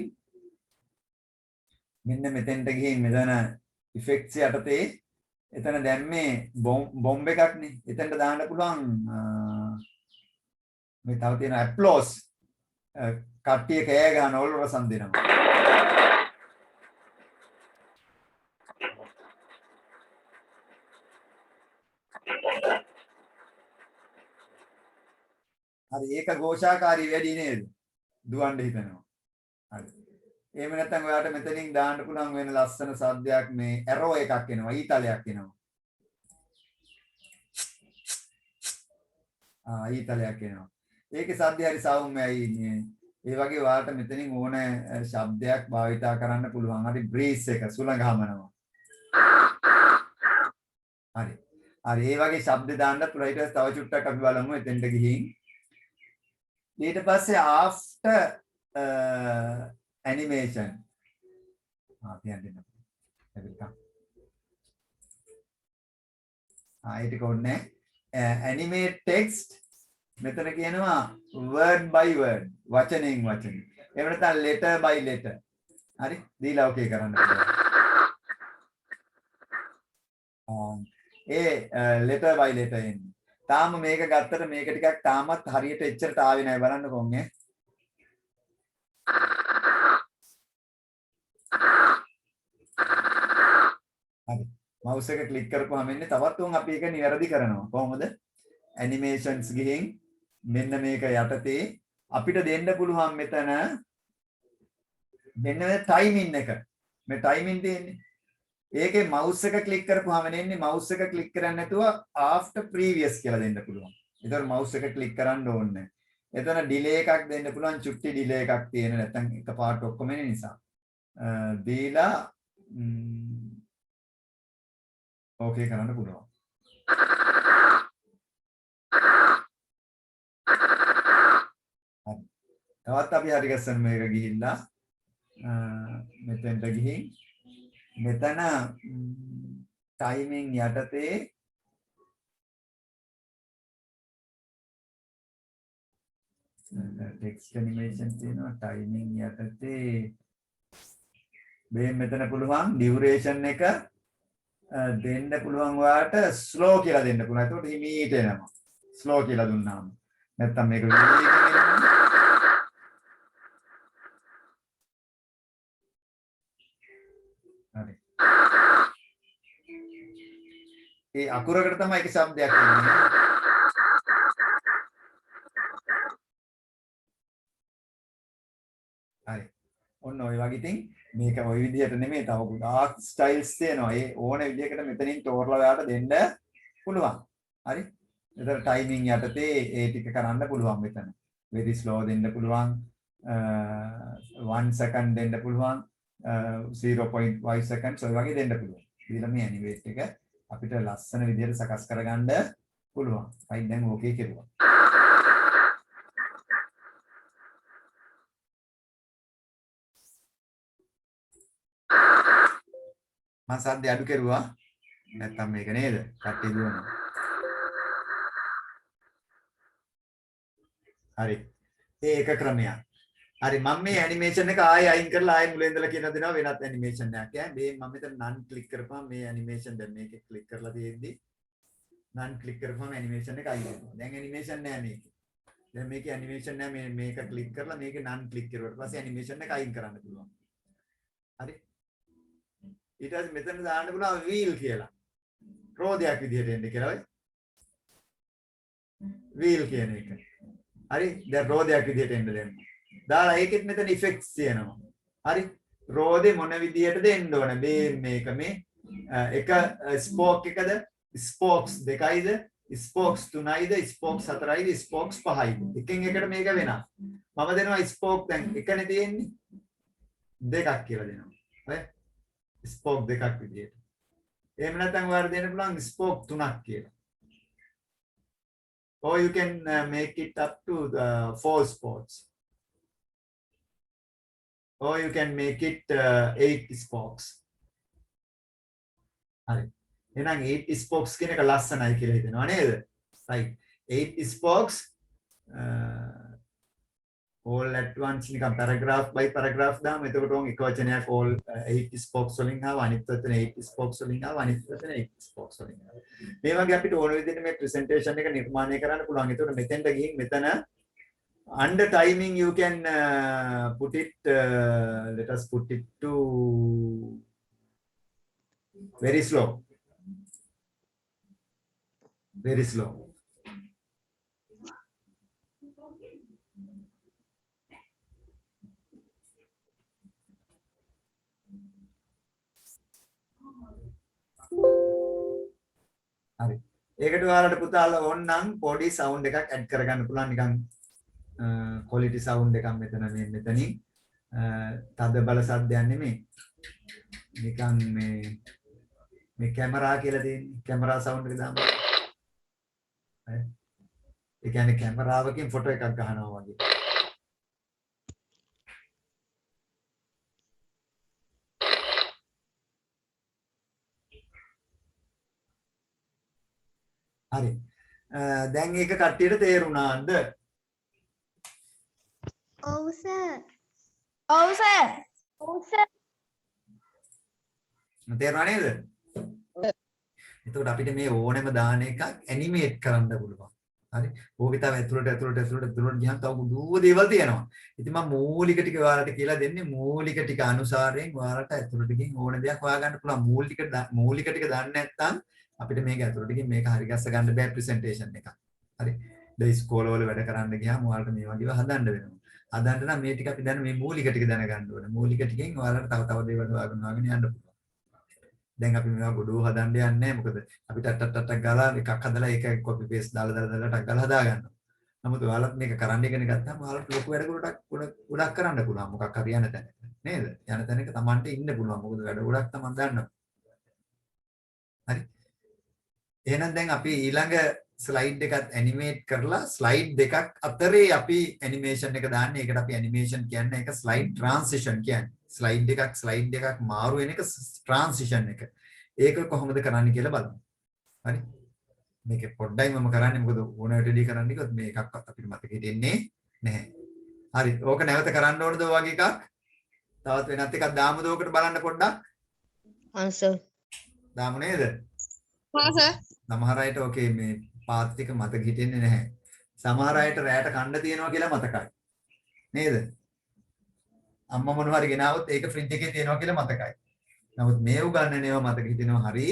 මෙන්න මෙතෙන්ට ගිහින් මෙතන effects යටතේ එතන දැම්මේ බොම්බ් එකක්නේ. එතනට දාන්න පුළුවන් මේ තව තියෙන applause කට්ටිය කෑ ගන්න ඕල් රසම් දෙනවා. හරි ඒක ഘോഷාකාරී වැඩි නේද? දුවන්න හිතනවා. හරි. එහෙම නැත්නම් ඔයාලට මෙතනින් දාන්න පුළුවන් වෙන ලස්සන සද්දයක් මේ ඇරෝ එකක් එනවා, ඊතලයක් එනවා. ඊතලයක් එනවා. ඒකේ සද්දය හරි සෞම්‍යයි මේ. ඒ වගේ ඔයාලට මෙතනින් ඕන ශබ්දයක් භාවිතා කරන්න පුළුවන්. හරි බ්‍රීස් එක සුළඟ හමනවා. හරි. හරි ඒ වගේ ශබ්ද දාන්න පුළුවන්. ඊට පස්සේ තව චුට්ටක් අපි බලමු එතෙන්ට ගිහින්. ඊට පස්සේ after animation තියන්න ඒක කොන්නේ animate text මෙතන කියනවා word by word වචනෙන් වචන. එහෙම නැත්නම් letter by letter. හරි දීලා ඔකේ කරන්න පුළුවන්. letter by letter එන්නේ. තාම මේක ගත්තට මේක ටිකක් තාමත් හරියට එච්චරට ආවේ නැහැ බලන්නකො ඔන්නේ. හරි. mouse එක ක්ලික් කරපුවාම එන්නේ තවත් උන් අපි ඒක නිවැරදි කරනවා. කොහොමද? animations ගිහින් මෙන්න මේක යටතේ අපිට දෙන්න පුළුවන් මෙතන මෙන්න මේ timing එක. මේ timing තියෙන්නේ. ඒකේ mouse එක ක්ලික් කරපුවාම එන්නේ mouse එක ක්ලික් කරන්නේ නැතුව after previous කියලා දෙන්න පුළුවන්. ඒතර mouse එක ක්ලික් කරන්න ඕනේ නැහැ. එතන delay එකක් දෙන්න පුළුවන් චුට්ටි delay එකක් තියෙන නැත්නම් එකපාරට ඔක්කොම එන නිසා. දීලා ඕකේ කරන්න පුළුවන්. තවත් අපි හරි ගස්සන මේක ගිහිල්ලා මෙතෙන්ට ගිහින් මෙතන ටයිමින් යටතේ ටෙක්ස්ට් ඇනිමේෂන් තියෙනවා ටයිමින් යටතේ මේ මෙතන පුළුවන් ඩියුරේෂන් එක දෙන්න පුළුවන් ඔයාලට ස්ලෝ කියලා දෙන්න පුළුවන්. එතකොට හිමීට එනවා. ස්ලෝ කියලා දුන්නාම. නැත්තම් මේක හරි. ඒ අකුරකට තමයි ඒක શબ્දයක් එන්නේ. හරි. ඔන්න ඔය වගේ ඉතින් මේක ওই විදිහට නෙමෙයි තව ගොඩාක් ස්ටයිල්ස් තියෙනවා. ඒ ඕන විදිහකට මෙතනින් තෝරලා ඔයාලට දෙන්න පුළුවන්. හරි. ඒතර ටයිමින් යටතේ ඒ ටික කරන්න පුළුවන් මෙතන. very slow දෙන්න පුළුවන්. 1 second දෙන්න පුළුවන්. 0.5 seconds ඔය වගේ දෙන්න පුළුවන්. ඊළඟ මේ animate එක අපිට ලස්සන විදිහට සකස් කරගන්න පුළුවන්. right දැන් ඕකේ කෙරුවා. මම සද්ද අඩු කෙරුවා. නැත්තම් මේක නේද? කට්ටිය දුවනවා. හරි. ඒක ක්‍රමයක්. හරි මම මේ ඇනිමේෂන් එක ආයෙ අයින් කරලා ආයෙ මුලින් ඉඳලා කියලා දෙනවා වෙනත් ඇනිමේෂන් එකක්. මේ මම මෙතන නන් ක්ලික් කරපුවම මේ ඇනිමේෂන් දැන් මේක ක්ලික් කරලා තියෙද්දි නන් ක්ලික් කරපුවම ඇනිමේෂන් එක අයින් වෙනවා. දැන් ඇනිමේෂන් නෑ මේකේ. දැන් මේකේ ඇනිමේෂන් නෑ මේක ක්ලික් කරලා මේකේ නන් ක්ලික් කරුවාට පස්සේ ඇනිමේෂන් එක අයින් කරන්න පුළුවන්. හරි. ඊට පස්සේ මෙතන දාන්න පුළුවන් wheel කියලා. රෝදයක් විදිහට එන්නේ කියලා ඔය. wheel කියන එක. හරි. දැන් රෝදයක් විදිහට එන්න දෙන්න. දාලා ඒකෙත් මෙතන effects තියෙනවා. හරි. රෝදේ මොන විදිහටද එන්න ඕන? මේක මේ එක ස්පෝක් එකද? ස්පෝක්ස් දෙකයිද? ස්පෝක්ස් තුනයිද? ස්පෝක්ස් හතරයිද? ස්පෝක්ස් පහයිද? එකෙන් එකට මේක වෙනස්. මම දෙනවා ස්පෝක් දැන් එකනේ තියෙන්නේ. දෙකක් කියලා දෙනවා. හරි. ස්පෝක් දෙකක් විදිහට. එහෙම නැත්නම් ඔයාලට දෙන්න පුළුවන් ස්පෝක් තුනක් කියලා. Or you can make it up to 4 spokes. Or you can make it 8 spokes. හරි. එහෙනම් 8 spokes කියන එක ලස්සනයි කියලා හිතෙනවා නේද? right. 8 spokes all at once නිකන් paragraph by paragraph දාම එතකොට උන් එක වචනයක් all 8 spokes වලින් ආව අනිත් වචන 8 spokes වලින් ආව අනිත් වචන 8 spokes වලින් ආව මේ වගේ අපිට ඕන විදිහට මේ presentation එක නිර්මාණය කරන්න පුළුවන් එතකොට මෙතෙන්ට ගිහින් මෙතන under timing you can put it let us put it to very slow හරි ඒකට ඔයාලට පුතාලා ඕනනම් පොඩි සවුන්ඩ් එකක් ඇඩ් කරගන්න පුළුවන් නිකන් quality sound එකක් මෙතන මෙතනින් තද බල සද්දයක් නෙමෙයි නිකන් මේ කැමරා කියලා තියෙන්නේ කැමරා සවුන්ඩ් එක දාන්න හරි ඒ කියන්නේ කැමරාවකින් ෆොටෝ එකක් ගන්නවා වගේ හරි දැන් ඒක කට්ටියට තේරුණාද ඔව් සර් ඔව් සර් තේරුණා නේද එතකොට අපිට මේ ඕනෙම දාන එකක් ඇනිමේට් කරන්න පුළුවන් හරි ඕකේ තව ඇතුළට ගියන් තව දුව දේවල් තියෙනවා ඉතින් මම මූලික ටික ඔයාලට කියලා දෙන්නේ මූලික ටික අනුසාරයෙන් ඔයාලට ඇතුළට ගිහින් ඕන දෙයක් හොයාගන්න පුළුවන් මූලික ටික දන්නේ නැත්නම් අපිට මේක ඇතුළට ගිහින් මේක හරි ගස්ස ගන්න බෑ ප්‍රෙසන්ටේෂන් එකක් හරි දැන් ඉස්කෝලවල වැඩ කරන්න ගියාම ඔයාලට මේ වගේව හදන්න වෙනවා හදන්න නම් මේ ටික අපි දැන් මේ මූලික ටික දැනගන්න ඕනේ මූලික ටිකෙන් ඔයාලට තව දේවල් හොයාගෙන යන්න පුළුවන් දැන් අපි මේවා ගොඩෝ හදන්න යන්නේ නැහැ මොකද අපිට ටට්ටක් ගාලා එකක් හදලා ඒක කොපි පේස්ට් දාලා ටක් ගාලා හදා ගන්නවා. නමුත් ඔයාලත් මේක කරන්න ඉගෙන ගත්තාම ඔයාලට ලොකු වැඩ ගොඩක් කරන්න පුළුවන් මොකක් හරි යන තැනක. නේද? යන තැනක Tamanට ඉන්න පුළුවන්. මොකද වැඩ ගොඩක් Taman දන්නවා. හරි. එහෙනම් දැන් අපි ඊළඟ ස්ලයිඩ් එකත් ඇනිමේට් කරලා ස්ලයිඩ් දෙකක් අතරේ අපි ඇනිමේෂන් එක දාන්නේ. ඒකට අපි ඇනිමේෂන් කියන්නේ ඒක ස්ලයිඩ් ට්‍රාන්සිෂන් කියන්නේ. ස්ලයිඩ් එකක් මාරු වෙන එක ට්‍රාන්සිෂන් එක. ඒක කොහොමද කරන්න කියලා බලමු. හරි. මේක පොඩ්ඩයි මම කරන්නේ මොකද ඕන වැඩි කරන්න කිව්වොත් මේ එකක්වත් අපිට මතකෙ හිටින්නේ නැහැ. හරි. ඕක නැවත කරන්න ඕනද ඔය වගේ එකක්? තවත් වෙනත් එකක් දාමුද ඕකට බලන්න පොඩ්ඩක්? ආන්සර් දාමු නේද? හා සර් සමහර අයට ඕකේ මේ පාත් ටික මතක හිටින්නේ නැහැ. සමහර අයට රැයට කන්න තියෙනවා කියලා මතකයි. නේද? අම්මා මොනවා හරි ගෙනාවොත් ඒක ෆ්‍රිජ් එකේ තියෙනවා කියලා මතකයි. නමුත් මේ උගන්නනේව මතක හිටිනවා හරි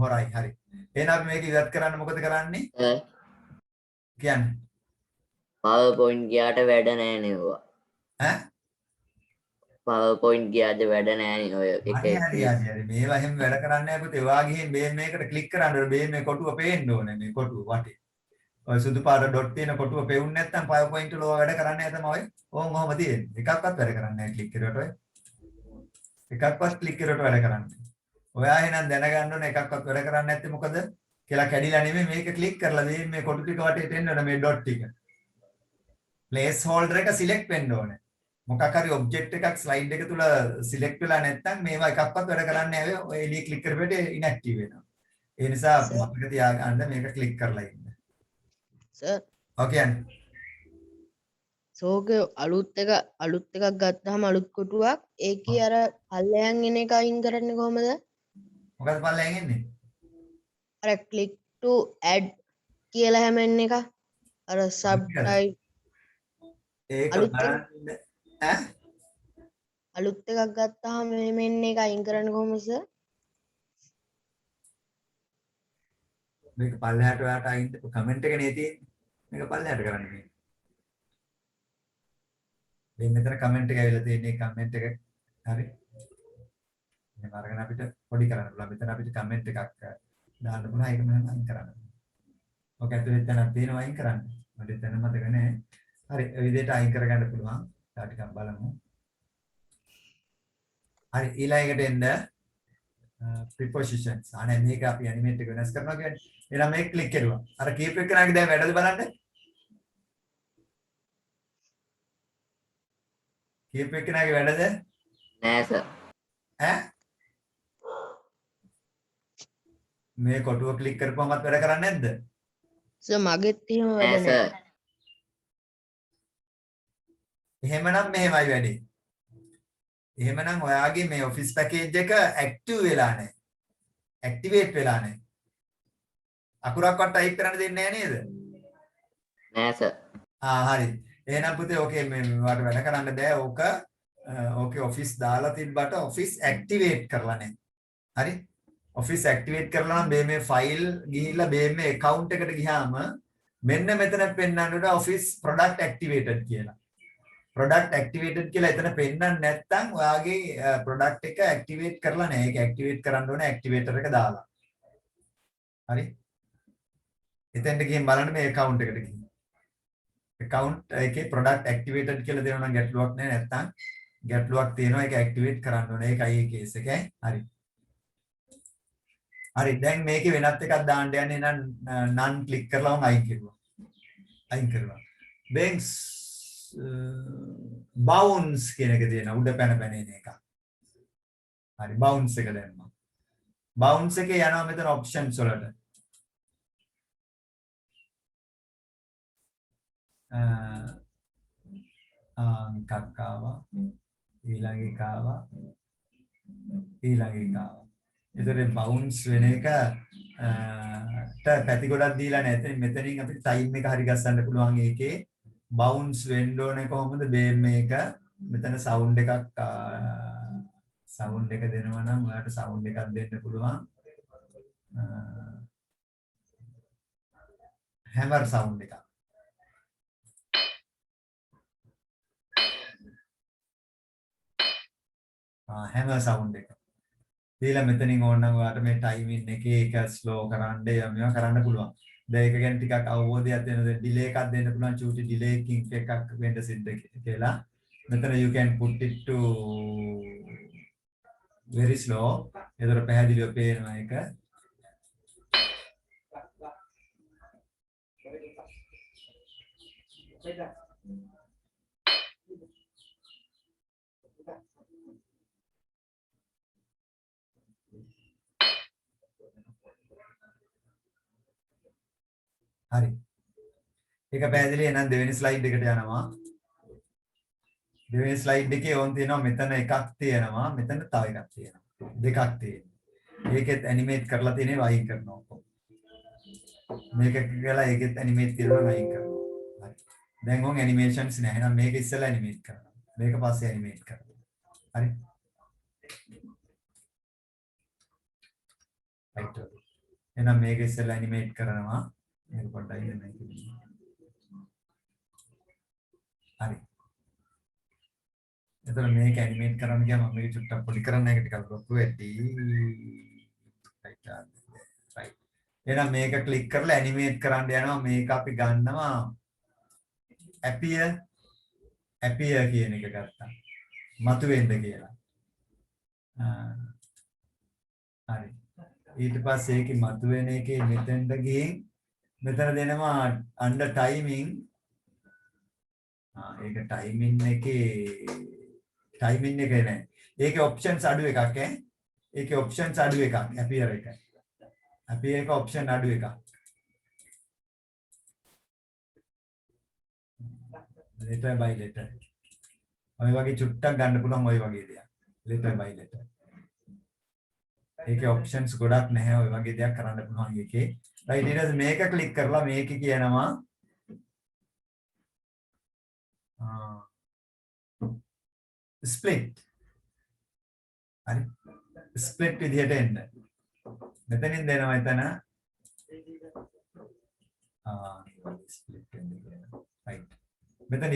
හොරයි හරි. එහෙනම් අපි මේක ඉවත් කරන්න මොකද කරන්නේ? කියන්නේ PowerPoint ගියාට වැඩ නැහැ නේ ඈ PowerPoint ගියාද වැඩ නැහැ නේ ඔය එක හරි මේවා එහෙම වැඩ කරන්නේ නැහැ පුතේ. ඔයා ගිහින් මේකට ක්ලික් කරන්න ඕනේ. මේ කොටුව පේන්න ඕනේ මේ කොටුව වටේ. ඔය සුදු පාට ඩොට් තියෙන කොටුව පෙවුන්නේ නැත්නම් PowerPoint වල වැඩ කරන්නේ නැහැ තමයි ඔය. ඔහොම තියෙන්නේ. එකක්වත් වැඩ කරන්නේ නැහැ ක්ලික් කරුවට ඔය. එකක්වත් ක්ලික් කරුවට වැඩ කරන්නේ. ඔයා එහෙනම් දැනගන්න ඕනේ එකක්වත් වැඩ කරන්නේ නැත්තේ මොකද? කියලා කැඩිලා නෙමෙයි මේක ක්ලික් කරලා මේ කොටු ටික වටේට එන්න ඕනේ මේ ඩොට් ටික. ප්ලේස් හෝල්ඩර් එක සිලෙක්ට් වෙන්න ඕනේ. මොකක් හරි ඔබ්ජෙක්ට් එකක් ස්ලයිඩ් එක තුල සිලෙක්ට් වෙලා නැත්නම් මේවා එකක්වත් වැඩ කරන්නේ නැහැ. ඔය එළිය ක්ලික් කරපුවට ඉන්ඇක්ටිව් වෙනවා. ඒ නිසා මතක තියාගන්න මේක ක්ලික් කරලා ඉන්න. සර් ඕකේ. සෝක අලුත් එකක් ගත්තාම අලුත් කොටුවක් ඒකේ අර පල්ලෙයන් එන එක අයින් කරන්නේ කොහමද? මොකද පල්ලෙන් එන්නේ? අර click to add කියලා හැමෙන්න එක අර subtitle ඒක අලුත් බලන්න ඈ අලුත් එකක් ගත්තාම මෙන්න එක අයින් කරන්නේ කොහොමද සර්? මේක පල්ලෙහාට ඔයාට අයින් කමෙන්ට් එක නේ තියෙන්නේ. මේක පල්ලෙහාට කරන්න මේ. මේ මෙතන කමෙන්ට් එක ඇවිල්ලා තියෙන්නේ කමෙන්ට් එක. හරි. මේ අරගෙන අපිට පොඩි කරන්න පුළුවන්. මෙතන අපිට කමෙන්ට් එකක් දාන්න පුළුවන්. ඒක මම අයින් කරන්න. ඔක ඇතුලේ තැනක් තියෙනවා අයින් කරන්න. මට තැන මතක නැහැ. හරි. ඒ විදිහට අයින් කරගන්න පුළුවන්. තා ටිකක් බලමු. හරි. ඊළඟට එන්න prepositions. අනේ මේක අපි ඇනිමේට් එක වෙනස් කරනවා කියන්නේ. එහෙනම් මේක ක්ලික් කරුවා. අර කීප් එක කරාගේ දැන් වැඩද බලන්න. කීප් එක කරාගේ වැඩද? නෑ සර් ඈ? මේ කොටුව ක්ලික් කරපුවමත් වැඩ කරන්නේ නැද්ද? සර් මගෙත් එහෙම නෑ වැඩ සර්. නැහැ. එහෙමනම් මෙහෙමයි වැඩේ. එහෙමනම් ඔයාගේ මේ ඔෆිස් පැකේජ් එක ඇක්ටිව් වෙලා නැහැ. ඇක්ටිවේට් වෙලා නැහැ. අකුරක්වත් ටයිප් කරන්න දෙන්නේ නැහැ නේද? නෑ සර්. හරි. එහෙනම් පුතේ ඕකේ මේ වාට වැඩ කරන්න බෑ. ඕකේ ඔෆිස් දාලා තිබ්බට ඔෆිස් ඇක්ටිවේට් කරලා නැහැ. හරි? ඔෆිස් ඇක්ටිවේට් කරලා නම් මේ ෆයිල් ගිහිල්ලා මේ account එකට ගියාම මෙන්න මෙතන පෙන්නන්න ඔෆිස් product activated කියලා. product activated කියලා එතන පෙන්නන්න නැත්නම් ඔයාගේ product එක activate කරලා නැහැ. ඒක activate කරන්න ඕනේ activator එක දාලා. හරි? එතෙන්ට ගිහින් බලන්න මේ account එකට ගිහින්. account එකේ product activated කියලා දෙනවා නම් ගැටලුවක් නැහැ. නැත්නම් ගැටලුවක් තියෙනවා ඒක activate කරන්න ඕනේ. ඒකයි ඒ case එක. හරි. හරි දැන් මේකේ වෙනත් එකක් දාන්න යන්නේ නම් none click කරලා මම අයින් කරුවා. දැන් bounce කියන එක තියෙනවා උඩ පැන පැන එන එක. හරි bounce එක දැම්මා. bounce එකේ යනවා මෙතන options වලට. එකක් ආවා ඊළඟ එක ආවා ඊළඟ එක ආවා. එතකොට bounce වෙන එක පැති ගොඩක් දීලා නැහැ. මෙතනින් අපිට time එක හරි ගස්සන්න පුළුවන්. ඒකේ bounce වෙන්න ඕනේ කොහොමද? මේක මෙතන sound එකක් sound එක දෙනවා නම් ඔයාලට sound එකක් දෙන්න පුළුවන්. hammer sound එකක්. hammer sound එක. දීලා මෙතනින් ඕනනම් ඔයාලට මේ timing එකේ එක slow කරන්න මේවා කරන්න පුළුවන්. දැන් ඒක ගැන ටිකක් අවබෝධයක් දෙන්න delay එකක් දෙන්න පුළුවන්. චූටි delay එකක් වෙන්න සිද්ධ කියලා. මෙතන you can put it to very slow. ඒතර පැහැදිලිව පේනවා ඒක. හරි. ඒක පැහැදිලි එහෙනම් දෙවෙනි ස්ලයිඩ් එකට යනවා. දෙවෙනි ස්ලයිඩ් එකේ ඕන් තියෙනවා මෙතන එකක් තියෙනවා මෙතන තව එකක් තියෙනවා. දෙකක් තියෙනවා. ඒකෙත් ඇනිමේට් කරලා තියෙනේ වයින් කරනවා. මේක කියලා ඒකෙත් ඇනිමේට් කරලා වයින් කරනවා. හරි. දැන් ඕන් ඇනිමේෂන්ස් නෑ. එහෙනම් මේක ඉස්සෙල්ලා ඇනිමේට් කරනවා. මේක පස්සේ ඇනිමේට් කරනවා. හරි. රයිට්. එහෙනම් මේක ඉස්සෙල්ලා ඇනිමේට් කරනවා. මේක පොඩ්ඩක් ඉන්න මේක. හරි. එතන මේක ඇනිමේට් කරන්න ගියාම මම මේක චුට්ටක් පොඩි කරන්න එක ටිකක් ලොකු වෙටි. රයිට්. එහෙනම් මේක ක්ලික් කරලා ඇනිමේට් කරන්න යනවා. මේක අපි ගන්නවා appear කියන එක ගත්තා. මතුවෙන්න කියලා. හරි. ඊට පස්සේ ඒකේ මතුවෙන එකේ මෙතෙන්ට ගිහින් මෙතන දෙනවා under timing. ඒක timing එකේ නෑ. ඒකේ options අඩු එකක් ඈ. ඒකේ options අඩු එකක් appear එක. appear එක option අඩු එකක්. letter by letter. ඔය වගේ චුට්ටක් ගන්න පුළුවන් ඔය වගේ දෙයක්. letter by letter. ඒකේ options ගොඩක් නැහැ. ඔය වගේ දෙයක් කරන්න පුළුවන් එකේ. right ඊට පස්සේ මේක ක්ලික් කරලා මේක කියනවා split. හරි. split විදිහට එන්න. මෙතනින් දෙනවා එතන split වෙන්න කියලා. right. මෙතන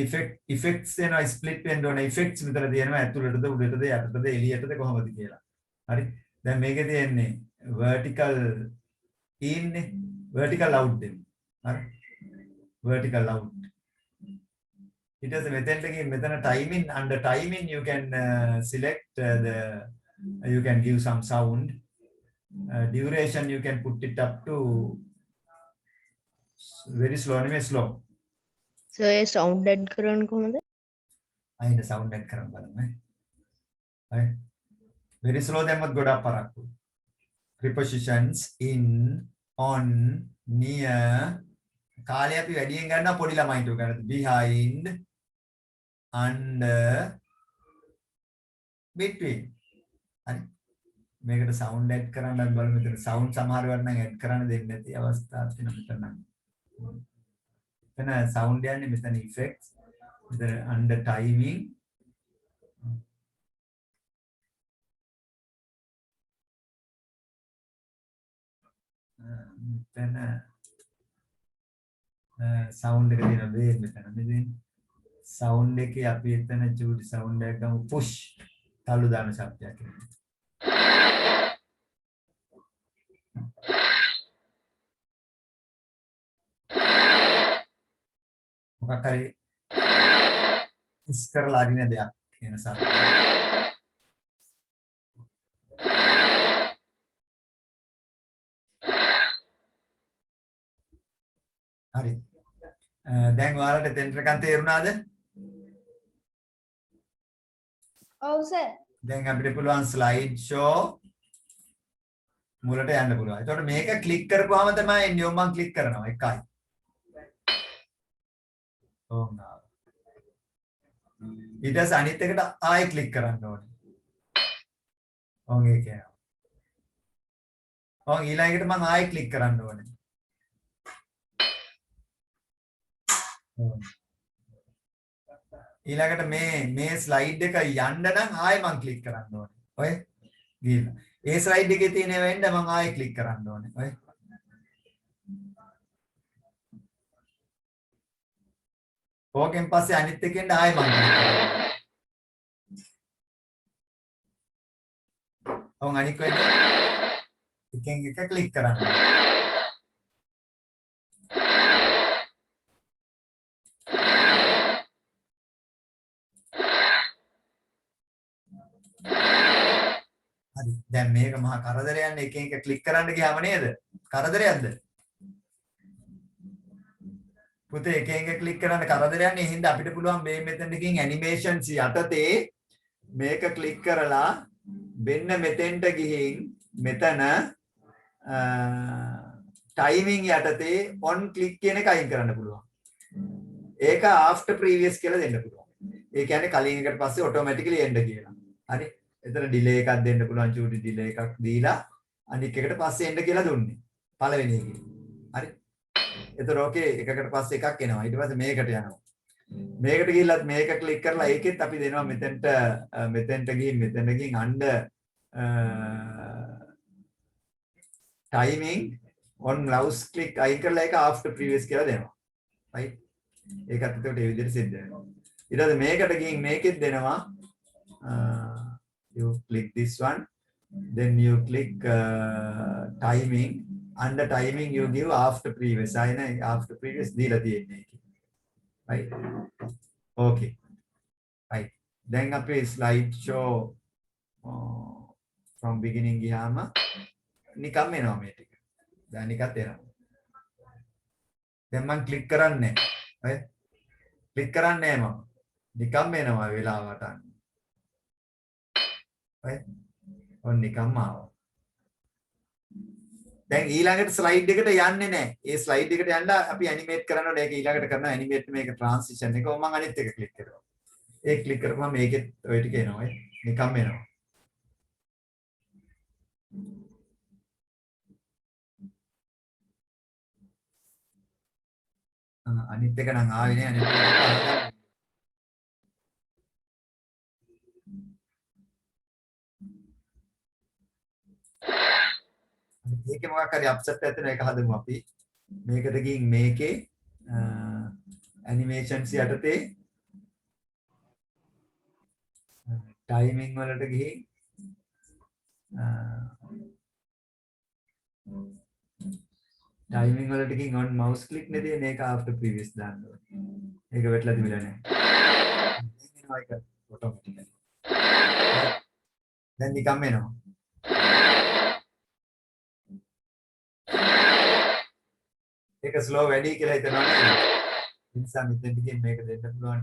effects දෙනවා split වෙන්න ඕන effects මෙතන තියෙනවා ඇතුළටද උඩටද යටටද එළියටද කොහොමද කියලා. හරි. දැන් මේකේ තියෙන්නේ vertical in vertical out දෙන්න. හරි. vertical out. It is metan timing under timing you can select you can give some sound. Duration you can put it up to very slow anyway slow. So A sound add කරන්න කොහොමද? අයින sound add කරන්න බලන්න. හරි. very slow දැම්මත් ගොඩක් පරක්කු. prepositions in, on, near, කාලේ අපි වැඩියෙන් ගන්නවා පොඩි ළමයින්ට උගන්නන behind under between හරි මේකට sound add කරන්න අපි බලමු මෙතන sound සමහර වෙලාවට නම් add කරන්න දෙන්නේ නැති අවස්ථාවක් තියෙනවා මෙතන එතන sound යන්නේ මෙතන effects මෙතන under timing මෙතන sound එක දෙන බේ මෙතන මෙතන sound එකේ අපි එතන චූටි sound එකක් ගමු push තල්ලු දාන ශබ්දයක් මොකක් හරි push කරලා අරින දෙයක් කියන ශබ්දය හරි දැන් ඔයාලට දෙන්නකන් තේරුණාද? ඔව් සර්. දැන් අපිට පුළුවන් ස්ලයිඩ් ෂෝ මුලට යන්න පුළුවන්. එතකොට මේක ක්ලික් කරපුවාම තමයි එන්නේ. මම ක්ලික් කරනවා එකයි. ඕම් නා. ඊට පස්සේ අනිත් එකට ආයෙ ක්ලික් කරන්න ඕනේ. ඕන් ඒක යනවා. ඕන් ඊළඟට මම ආයෙ ක්ලික් කරන්න ඕනේ. ඊළඟට මේ ස්ලයිඩ් එක යන්න නම් ආයෙ මම ක්ලික් කරන්න ඕනේ. ඔය ගිහින්. ඒ ස්ලයිඩ් එකේ තියෙන ඒවා එන්න මම ආයෙ ක්ලික් කරන්න ඕනේ. ඔය. ඕකෙන් පස්සේ අනිත් එකෙන් ආයෙ මම ක්ලික් කරනවා. ඔව් අනිත් වෙන්න එකෙන් එක ක්ලික් කරන්න. හරි දැන් මේක මහා කරදරයක් නේ එක එක ක්ලික් කරන්න ගියාම නේද කරදරයක්ද පුතේ එක එක ක්ලික් කරන්න කරදරයක් නේ හින්දා අපිට පුළුවන් මේ මෙතනකින් ඇනිමේෂන්ස් යටතේ මේක ක්ලික් කරලා වෙන්න මෙතෙන්ට ගිහින් මෙතන ටයිමින් යටතේ on click කියන එක අයින් කරන්න පුළුවන් ඒක after previous කියලා දෙන්න පුළුවන් ඒ කියන්නේ කලින් එකට පස්සේ automatically එන්න කියලා හරි එතන ඩිලේ එකක් දෙන්න පුළුවන් චූටි ඩිලේ එකක් දීලා අනික් එකට පස්සේ එන්න කියලා දුන්නේ පළවෙනි එකේ හරි එතකොට ඕකේ එකකට පස්සේ එකක් එනවා ඊට පස්සේ මේකට යනවා මේකට ගිහිල්ලත් මේක ක්ලික් කරලා ඒකෙත් අපි දෙනවා මෙතෙන්ට ගිහින් under timing on mouse click අයින් කරලා ඒක after previous කියලා දෙනවා right ඒකත් එතකොට ඒ විදිහට සිද්ධ වෙනවා ඊට පස්සේ මේකට ගිහින් මේකෙත් දෙනවා you click this one then you click timing under timing you give after previous after previous දීලා තියෙන්නේ right okay right දැන් අපේ slide show from beginning ගියාම නිකම් එනවා මේ ටික දැන් නිකත් එනවා දැන් මම ක්ලික් කරන්නේ right ක්ලික් කරන්නේ මම නිකම් එනවා වෙලාවට ඔන්න නිකම්ම ආවා. දැන් ඊළඟට ස්ලයිඩ් එකට යන්නේ නැහැ. ඒ ස්ලයිඩ් එකට යන්න අපි ඇනිමේට් කරන්න ඕනේ. ඒක ඊළඟට කරනවා ඇනිමේට් මේක ට්‍රාන්සිෂන් එක. මම අනිත් එක ක්ලික් කරනවා. ඒක ක්ලික් කරපුවම මේකෙත් ඔය ටික එනවා. නිකම්ම එනවා. අනිත් එක නම් ආවේ නෑ අනිත් එක. මේකේ මොකක් හරි අප්සෙට් එකක් තියෙනවා ඒක හදමු අපි මේකට ගිහින් මේකේ ඇනිමේෂන්ස් යටතේ ටයිමින් වලට ගිහින් ටයිමින් වලට ගිහින් on mouse click නේ තියෙන්නේ ඒක after previous දාන්න ඕනේ ඒක වෙట్లా තිබිලා නැහැ ඒක ඔටෝමැටිකලි දැන් නිකම්ම එනවා ඒක ස්ලෝ වැඩි කියලා හිතනවා නේද? ඒ නිසා මෙතෙන්ට ගිහින් මේක දෙන්න පුළුවන්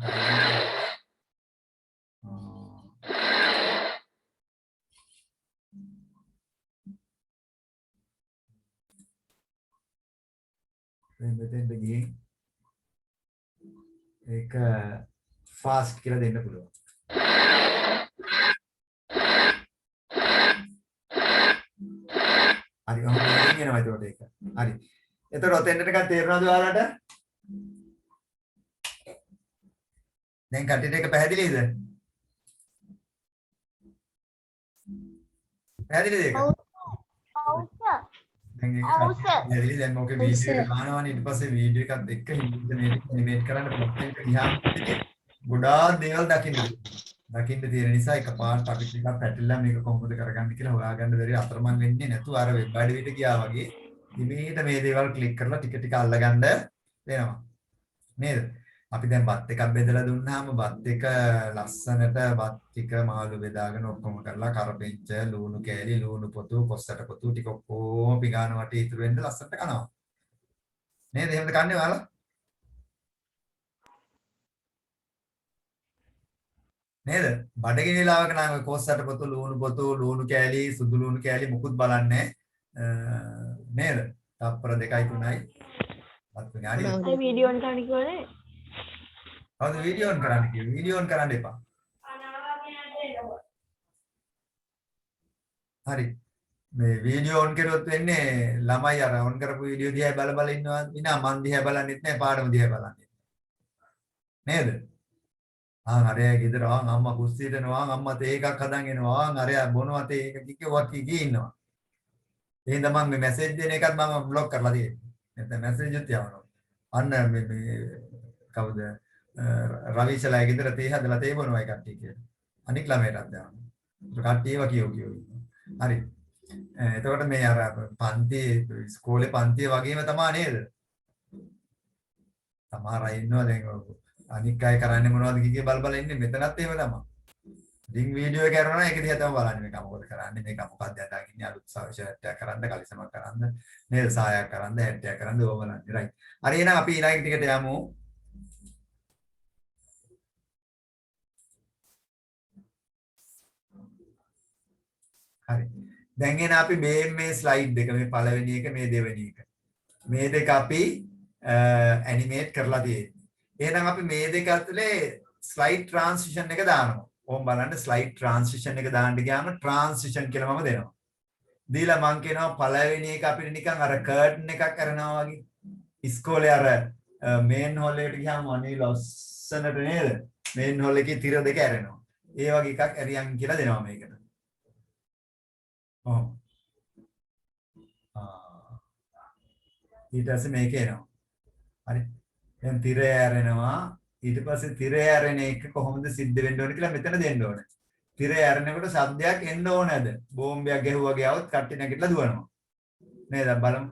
ටයිම් මෙතෙන්ට ගිහින් ඒක ෆාස්ට් කියලා දෙන්න පුළුවන්. හරි ඔහොම එනවා ඒකට ඒක. හරි. එතකොට ඔතෙන්ට ටිකක් තේරෙනවද ඔයාලට? දැන් කටට එක පැහැදිලිද? පැහැදිලිද ඒක? ඔව් සර්. දැන් ඒක ඔව් සර්. පැහැදිලි දැන් මොකද වීඩියෝ එක දානවනේ ඊට පස්සේ වීඩියෝ එකත් එක්ක ඇනිමේට් කරන්න ප්ලොට් එක ගියාම ගොඩාක් දේවල් දකින්න තියෙන නිසා එකපාරට අපි ටිකක් පැටලලා මේක කොහොමද කරගන්නේ කියලා හොයාගන්න බැරි අතරමං වෙන්නේ නැතුව අර වෙබ් අඩවියට ගියා වගේ ඉමේට මේ දේවල් ක්ලික් කරලා ටික ටික අල්ලගන්න වෙනවා නේද? අපි දැන් බත් එකක් බෙදලා දුන්නාම බත් එක ලස්සනට බත් ටික මාළු බෙදාගෙන ඔක්කොම කරලා කරපිංච ලුණු කෑලි ලුණු පොතු කොස්සට පොතු ටික ඔක්කොම පිගාන වටේ ඉතුරු වෙන්න ලස්සනට කනවා නේද? එහෙමද කන්නේ ඔයාලා? නේද? බඩගිනි වෙලාවක නම් ඔය කොස්සට පොතු ලුණු කෑලි සුදු ලුණු කෑලි මුකුත් බලන්නේ නේද? තප්පර 2යි 3යි බත් විනාඩි ඒ වීඩියෝ ඔන් කරන්න කිව්වනේ. හවුද වීඩියෝ ඔන් කරන්න කිව්වේ? වීඩියෝ ඔන් කරන්න එපා. හරි. මේ වීඩියෝ ඔන් කරොත් වෙන්නේ ළමයි අර ඔන් කරපු වීඩියෝ දිහා බල බල ඉන්නවා විනා මන් දිහා බලන්නෙත් නැහැ පාඩම දිහා බලන්නෙත් නේද? අරයා ගෙදර අම්මා කුස්සියට යනවා අම්මා තේ එකක් හදන් එනවා අරයා බොනවා තේ එක කිව්වා කී ඉන්නවා. එහෙනම් මම මේ මැසේජ් දෙන එකත් මම බ්ලොක් කරලා තියෙනවා. නැත්නම් මැසේජ් උත් යවනවා. අන්න මේ කවුද රවිශලා ගෙදර තේ හදලා තේ බොනවා ඒ කට්ටිය කියලා. අනික් ළමයටත් දානවා. කට්ටියව කියෝ. හරි. එතකොට මේ අර පන්ති ඉස්කෝලේ පන්තිය වගේම තමයි නේද? සමහර අය ඉන්නවා දැන් අනික් අය කරන්නේ මොනවද කිය බල බල ඉන්නේ මෙතනත් එහෙම තමයි. ඉතින් වීඩියෝ එක කරනවා ඒක දිහා තමයි බලන්නේ මේක මොකද කරන්නේ මේක මොකක්ද යදාගින්නේ අලුත් සවිෂයට් එක කරන්න කලිසමක් කරන්න නේද සායක් කරන්න හැට්ටයක් කරන්න ඕව බලන්නේ රයිට්. හරි එහෙනම් අපි ඊළඟ ටිකට යමු. හරි. දැන් එන අපි මේ ස්ලයිඩ් එක මේ පළවෙනි එක මේ දෙවෙනි එක. මේ දෙක අපි ඇනිමේට් කරලා තියෙන්නේ. එහෙනම් අපි මේ දෙක ඇතුලේ ස්ලයිඩ් ට්‍රාන්සිෂන් එක දානවා. ඕම් බලන්න ස්ලයිඩ් ට්‍රාන්සිෂන් එක දාන්න ගියාම ට්‍රාන්සිෂන් කියලා මම දෙනවා. දීලා මම කියනවා පළවෙනි එක අපිට නිකන් අර කර්ටන් එකක් කරනවා වගේ. ඉස්කෝලේ අර මේන් හෝල් එකට ගියාම අනේ ලස්සනට නේද? මේන් හෝල් එකේ තිර දෙක ඇරෙනවා. ඒ වගේ එකක් ඇරියන් කියලා දෙනවා මේකට. ඔව්. ඊට පස්සේ මේක එනවා. හරි. දැන් තිරය ඇරෙනවා. ඊට පස්සේ තිරය ඇරෙන එක කොහොමද සිද්ධ වෙන්න ඕන කියලා මෙතන දෙන්න ඕනේ. තිරය ඇරෙනකොට ශබ්දයක් එන්න ඕනද? බෝම්බයක් ගැහුවා වගේ આવොත් කට්ටි නැගිටලා දුවනවා. නේද? බලමු.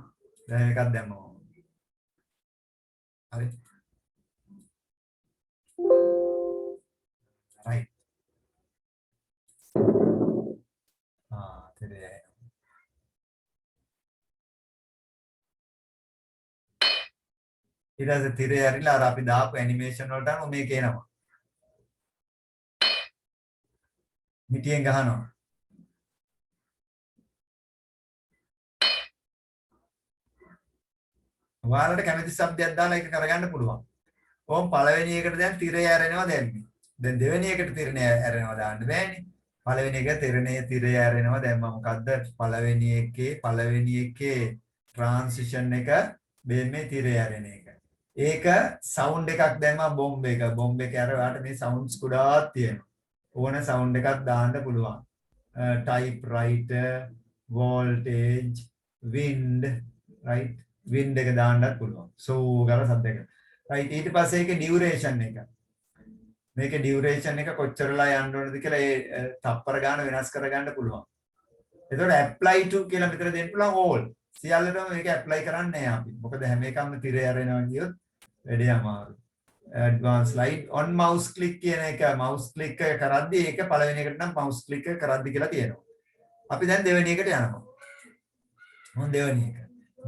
දැන් එකක් දැම්මම. හරි. right. තිරය ඊට පස්සේ තිරය ඇරිලා අර අපි දාපු ඇනිමේෂන් වලට අනුව මේක එනවා. මිටියෙන් ගහනවා. ඔයාලට කැමති શબ્දයක් දාලා ඒක කරගන්න පුළුවන්. කොහොම පළවෙනි එකට දැන් තිරය ඇරෙනවා දැම්මේ. දැන් දෙවෙනි එකට තිරණය ඇරෙනවා දාන්න බෑනේ. පළවෙනි එක තිරය ඇරෙනවා දැන් මම මොකද්ද පළවෙනි එකේ ට්‍රාන්සිෂන් එක මේ තිරය ඇරෙන එක. ඒක සවුන්ඩ් එකක් දැම්මා බොම්බ් එක ඇරවාට මේ සවුන්ඩ්ස් ගොඩාක් තියෙනවා. ඕන සවුන්ඩ් එකක් දාන්න පුළුවන්. typewriter, voltage, wind, right? wind එක දාන්නත් පුළුවන්. සෝ ගාලා සද්දයක. right ඊට පස්සේ ඒකේ duration එක. මේකේ duration එක කොච්චරලා යන්න ඕනද කියලා ඒ තප්පර ගන්න වෙනස් කරගන්න පුළුවන්. එතකොට apply to කියලා මෙතන දෙන්න පුළුවන් all. සියල්ලටම මේක apply කරන්නේ නැහැ අපි. මොකද හැම එකක්ම තිරේ ඇරෙනවා කියොත් වැඩේ අමාරුයි. advanced slide on mouse click කියන එක mouse click එක කරද්දී ඒක පළවෙනි එකට නම් mouse click එක කරද්දී කියලා තියෙනවා. අපි දැන් දෙවෙනි එකට යනවා. මොන දෙවෙනි එක?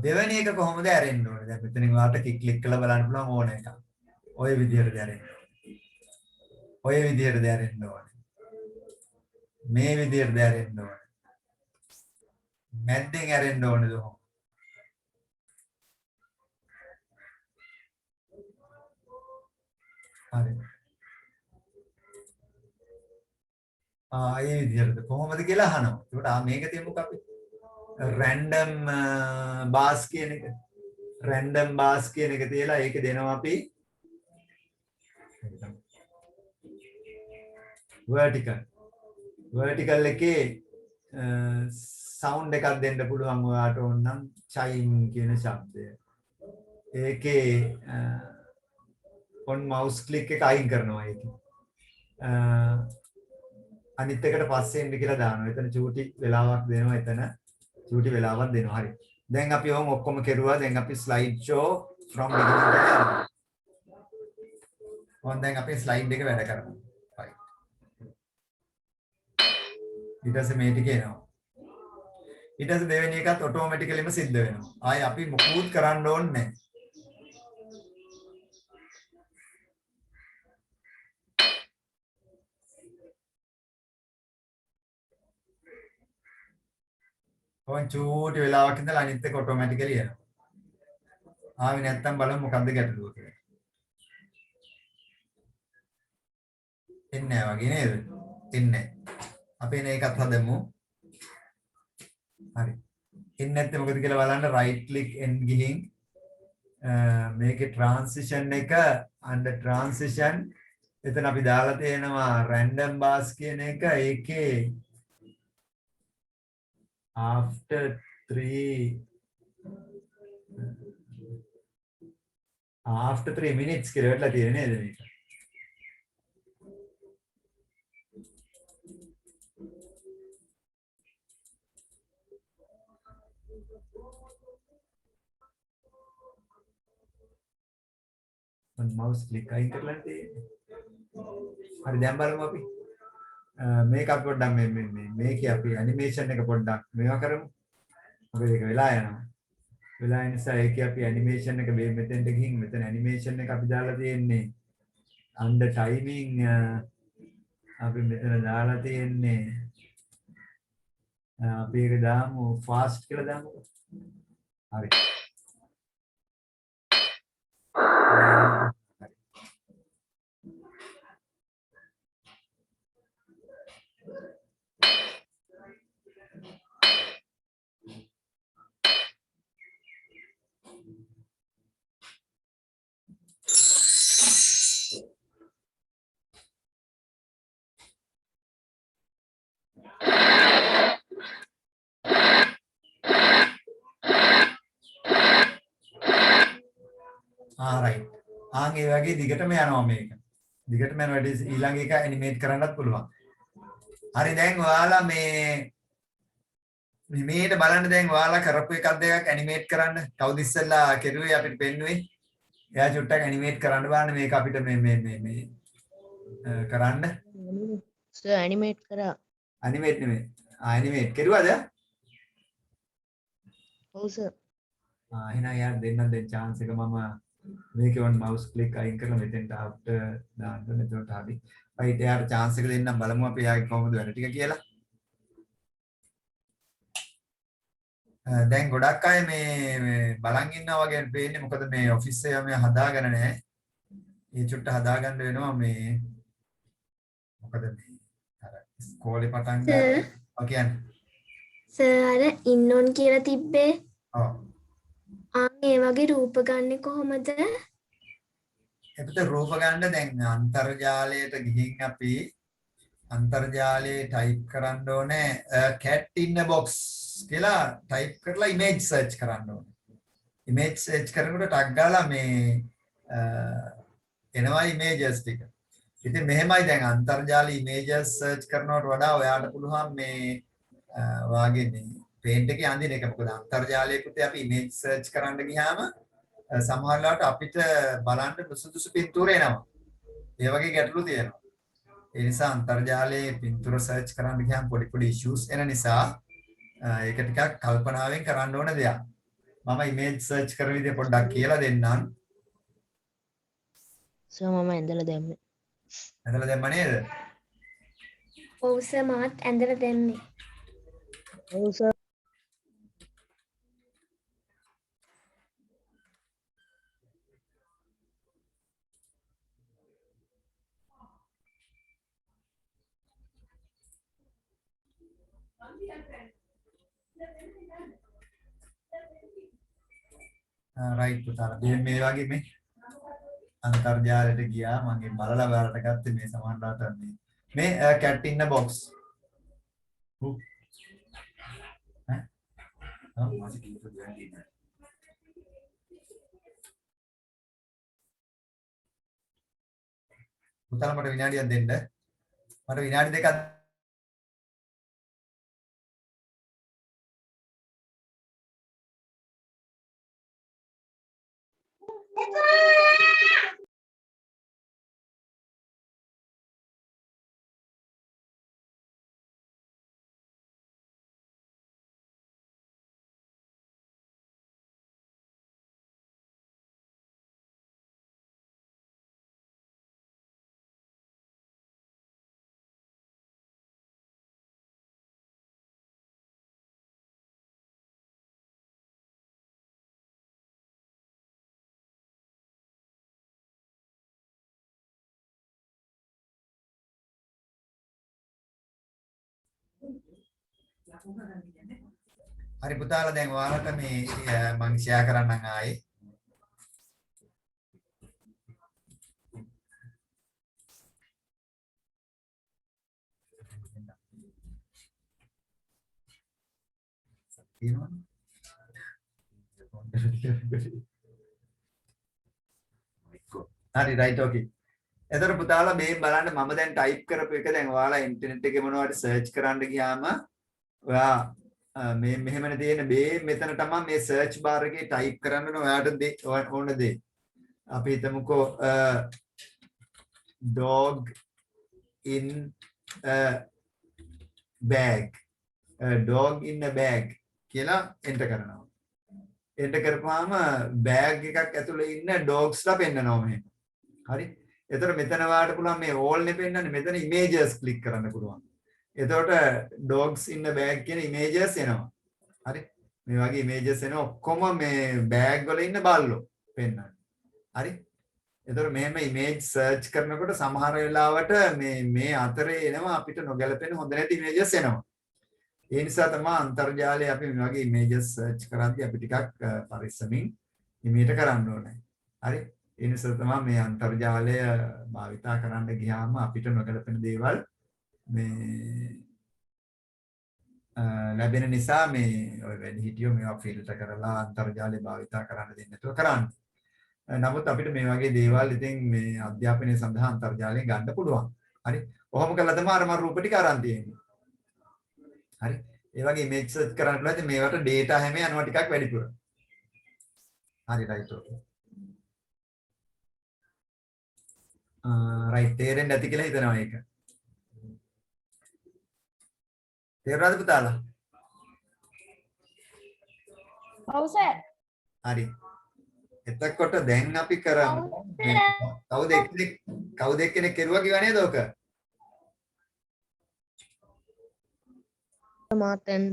දෙවෙනි එක කොහොමද ඇරෙන්න ඕනේ? දැන් මෙතනින් ඔයාලට ක්ලික් කරලා බලන්න පුළුවන් ඕන එකක්. ඔය විදිහට ඇරෙන්න ඕනේ. ඔය විදිහට ඇරෙන්න ඕනේ. මේ විදිහට ඇරෙන්න ඕනේ. මැද්දෙන් ඇරෙන්න ඕනේද? හරි. ඒ විදිහට කොහොමද කියලා අහනවා. ඒකට මේක තියමුකෝ අපි. random bars කියන එක. random bars කියන එක තියලා ඒක දෙනවා අපි vertical එකේ sound එකක් දෙන්න පුළුවන් ඔයාට ඕනනම් chime කියන શબ્දය. ඒකේ on mouse click එක අයින් කරනවා ඒකේ. අනිත් එකට පස්සේ එන්න කියලා දානවා. එතන චූටි වෙලාවක් දෙනවා එතන. චූටි වෙලාවක් දෙනවා. හරි. දැන් අපි ඔහොම ඔක්කොම කෙරුවා. දැන් අපි slide show from beginning එකට යනවා. දැන් අපි slide එක වැඩ කරමු. right. ඊට පස්සේ මේ ටික එනවා. ඊට පස්සේ දෙවෙනි එකත් ඔටෝමැටිකලිම සිද්ධ වෙනවා. ආයේ අපි මොකුත් කරන්න ඕනේ නැහැ. ඔන් චූටි වෙලාවක් ඉඳලා අනිත් එක ඔටෝමැටිකලි එනවා. ආවේ නැත්තම් බලමු මොකද්ද ගැටලුව කියලා. එන්නේ නැහැ වගේ නේද? එන්නේ නැහැ. අපි එන එකත් හදමු. හරි. එන්නේ නැත්නම් මොකද කියලා බලන්න right click n ගිහින් මේකේ transition එක under transition එතන අපි දාලා තියෙනවා random bars කියන එක ඒකේ after 3 minutes කියලා වෙట్లా තියෙන්නේ නේද මේක? mouse click අයින් කරලා තියෙන්නේ. හරි දැන් බලමු අපි. මේක අපි පොඩ්ඩක් මේකේ අපි ඇනිමේෂන් එක පොඩ්ඩක් මේවා කරමු. මොකද ඒක වෙලා යනවා. වෙලා යන නිසා ඒකේ අපි ඇනිමේෂන් එක මෙතෙන්ට ගිහින් මෙතන ඇනිමේෂන් එක අපි දාලා තියෙන්නේ under timing අපි මෙතන දාලා තියෙන්නේ අපි ඒක දාමු fast කියලා දාමු. හරි. right. ඒ වගේ දිගටම යනවා මේක. දිගටම යන වැඩි ඊළඟ එක ඇනිමේට් කරන්නත් පුළුවන්. හරි දැන් ඔයාලා මේට බලන්න දැන් ඔයාලා කරපු එකක් දෙකක් ඇනිමේට් කරන්න. කවුද ඉස්සෙල්ලා කෙරුවේ අපිට පෙන්නුවේ? එයා චුට්ටක් ඇනිමේට් කරන්න බලන්න මේක අපිට මේ කරන්න. සර් ඇනිමේට් කරා. ඇනිමේට් නෙමෙයි. ඇනිමේට් කරුවද? ඔව් සර්. එහෙනම් යාර දෙන්නම් දැන් chance එක මම මේකේ on mouse click අයින් කරලා මෙතෙන්ට after දාන්න එතකොට හරි. right යාර chance එක දෙන්නම් බලමු අපි යාගේ කොහොමද වැඩ ටික කියලා. දැන් ගොඩක් අය මේ බලන් ඉන්නවා වගේ පේන්නේ මොකද මේ ඔෆිස් එක මේ හදාගෙන නැහැ. මේ චුට්ට හදාගන්න වෙනවා මේ මොකද මේ අර ඉස්කෝලේ පටන් ගන්න. ඔව් කියන්නේ. සර් අර ඉන්නෝන් කියලා තිබ්බේ. ඔව්. ඒ වගේ රූප ගන්නෙ කොහොමද? එතකොට රූප ගන්න දැන් අන්තර්ජාලයට ගිහින් අපි අන්තර්ජාලයේ ටයිප් කරන්න ඕනේ cat in a box කියලා ටයිප් කරලා image search කරන්න ඕනේ. image search කරනකොට ටග් ගාලා මේ එනවා images ටික. ඉතින් මෙහෙමයි දැන් අන්තර්ජාලයේ images search කරනවට වඩා ඔයාලට පුළුවන් මේ වාගේ මේ paint එකේ අඳින එක. මොකද අන්තර්ජාලයේ පුතේ අපි image search කරන්න ගියාම සමහර වෙලාවට අපිට බලන්න සුදුසු පින්තූර එනවා. ඒ වගේ ගැටලු තියෙනවා. ඒ නිසා අන්තර්ජාලයේ පින්තූර search කරන්න ගියාම පොඩි issues එන නිසා ඒක ටිකක් කල්පනාවෙන් කරන්න ඕන දෙයක්. මම image search කරන විදිහ පොඩ්ඩක් කියලා දෙන්නම්. සර් මම ඇඳලා දැම්මේ. ඇඳලා දැම්ම නේද? ඔව් සර් මාත් ඇඳලා දැම්මේ. ඔව් සර්. රයිට් පුතාලා මේ වගේ මේ අන්තර්ජාලයට ගියා මම බලලා බලට ගත්තේ මේ සමහරවිට මේ cat in a box පුතාලා මට විනාඩියක් දෙන්න මට විනාඩි දෙකක් හරි පුතාලා දැන් ඔයාලට මේ මම ෂෙයා කරන්නම් ආයේ හරි රයිට් ඕකේ එතකොට පුතාලා මේ බලන්න මම දැන් ටයිප් කරපු එක දැන් ඔයාලා ඉන්ටර්නෙට් එකේ මොනවද සර්ච් කරන්න ගියාම ඔයා මේ මෙහෙමනේ තියෙන මේ මෙතන තමයි මේ සර්ච් බාර් එකේ ටයිප් කරන්න ඔයාට ඕන දේ අපි හිතමුකෝ dog in a bag කියලා එන්ටර් කරනවා එන්ටර් කරපුවාම බෑග් එකක් ඇතුලේ ඉන්න dogsලා පෙන්නනවා මෙහෙම හරි එතකොට මෙතන වාට පුළුවන් මේ all නේ පෙන්නන්නේ මෙතන images ක්ලික් කරන්න පුළුවන්. එතකොට dogs in a bag කියන images එනවා. හරි. මේ වගේ images එනවා ඔක්කොම මේ bag වල ඉන්න බල්ලෝ පෙන්නන්නේ. හරි. එතකොට මෙහෙම image search කරනකොට සමහර වෙලාවට මේ අතරේ එනවා අපිට නොගැලපෙන හොඳ නැති images එනවා. ඒ නිසා තමයි අන්තර්ජාලයේ අපි මේ වගේ images search කරද්දී අපි ටිකක් පරිස්සමින් ඉමේට කරන්න ඕනේ. හරි. ඒ නිසා තමයි මේ අන්තර්ජාලය භාවිතා කරන්න ගියාම අපිට නොගැලපෙන දේවල් මේ ලැබෙන නිසා මේ ඔය වැඩිහිටියෝ මේවා ෆිල්ටර් කරලා අන්තර්ජාලය භාවිතා කරන්න දෙන්නේ නැතුව කරන්නේ. නමුත් අපිට මේ වගේ දේවල් ඉතින් මේ අධ්‍යාපනය සඳහා අන්තර්ජාලයෙන් ගන්න පුළුවන්. හරි. ඔහොම කළා තමයි අර මම රූප ටික අරන් තියෙන්නේ. හරි. ඒ වගේ ඉමේජ් සර්ච් කරන්න පුළුවන්. ඉතින් මේවට data හැම යනවා ටිකක් වැඩිපුර. හරි රයිට් ඕකේ. රයිට් තේරෙන්නේ නැති කියලා හිතනවා ඒක. තේරුණාද පුතාලා? ඔව් සර්. හරි. එතකොට දැන් අපි කරමු. කවුද එක්කෙනෙක් කෙරුවා කිව්වා නේද ඔක? මාත් එන්න.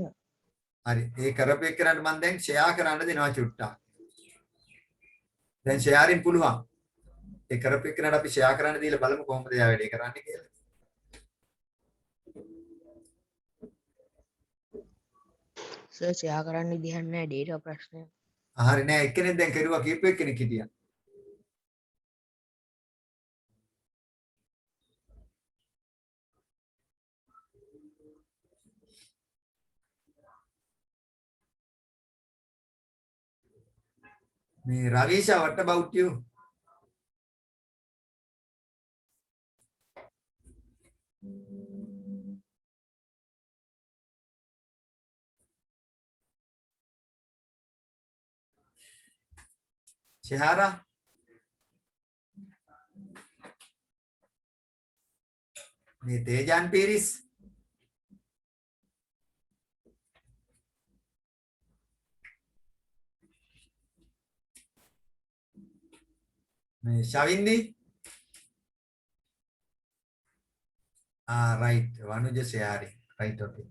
හරි. ඒ කරපු එක්කනට මම දැන් ෂෙයා කරන්න දෙනවා චුට්ටක්. දැන් ෂෙයාරින් පුළුවන්. ඒ කරපු එක්කනට අපි ෂෙයා කරන්න දීලා බලමු කොහොමද එයා වැඩේ කරන්නේ කියලා. සර් ෂෙයා කරන්න විදිහක් නැහැ ඩේටා ප්‍රශ්නය. හරි නෑ එක්කෙනෙක් දැන් කෙරුවා කීප එක්කෙනෙක් හිටියා. මේ රවීෂා what about you? Shihara? මේ තේජාන් පීරිස් මේ ශවින්දි right Vanuj sharing right okay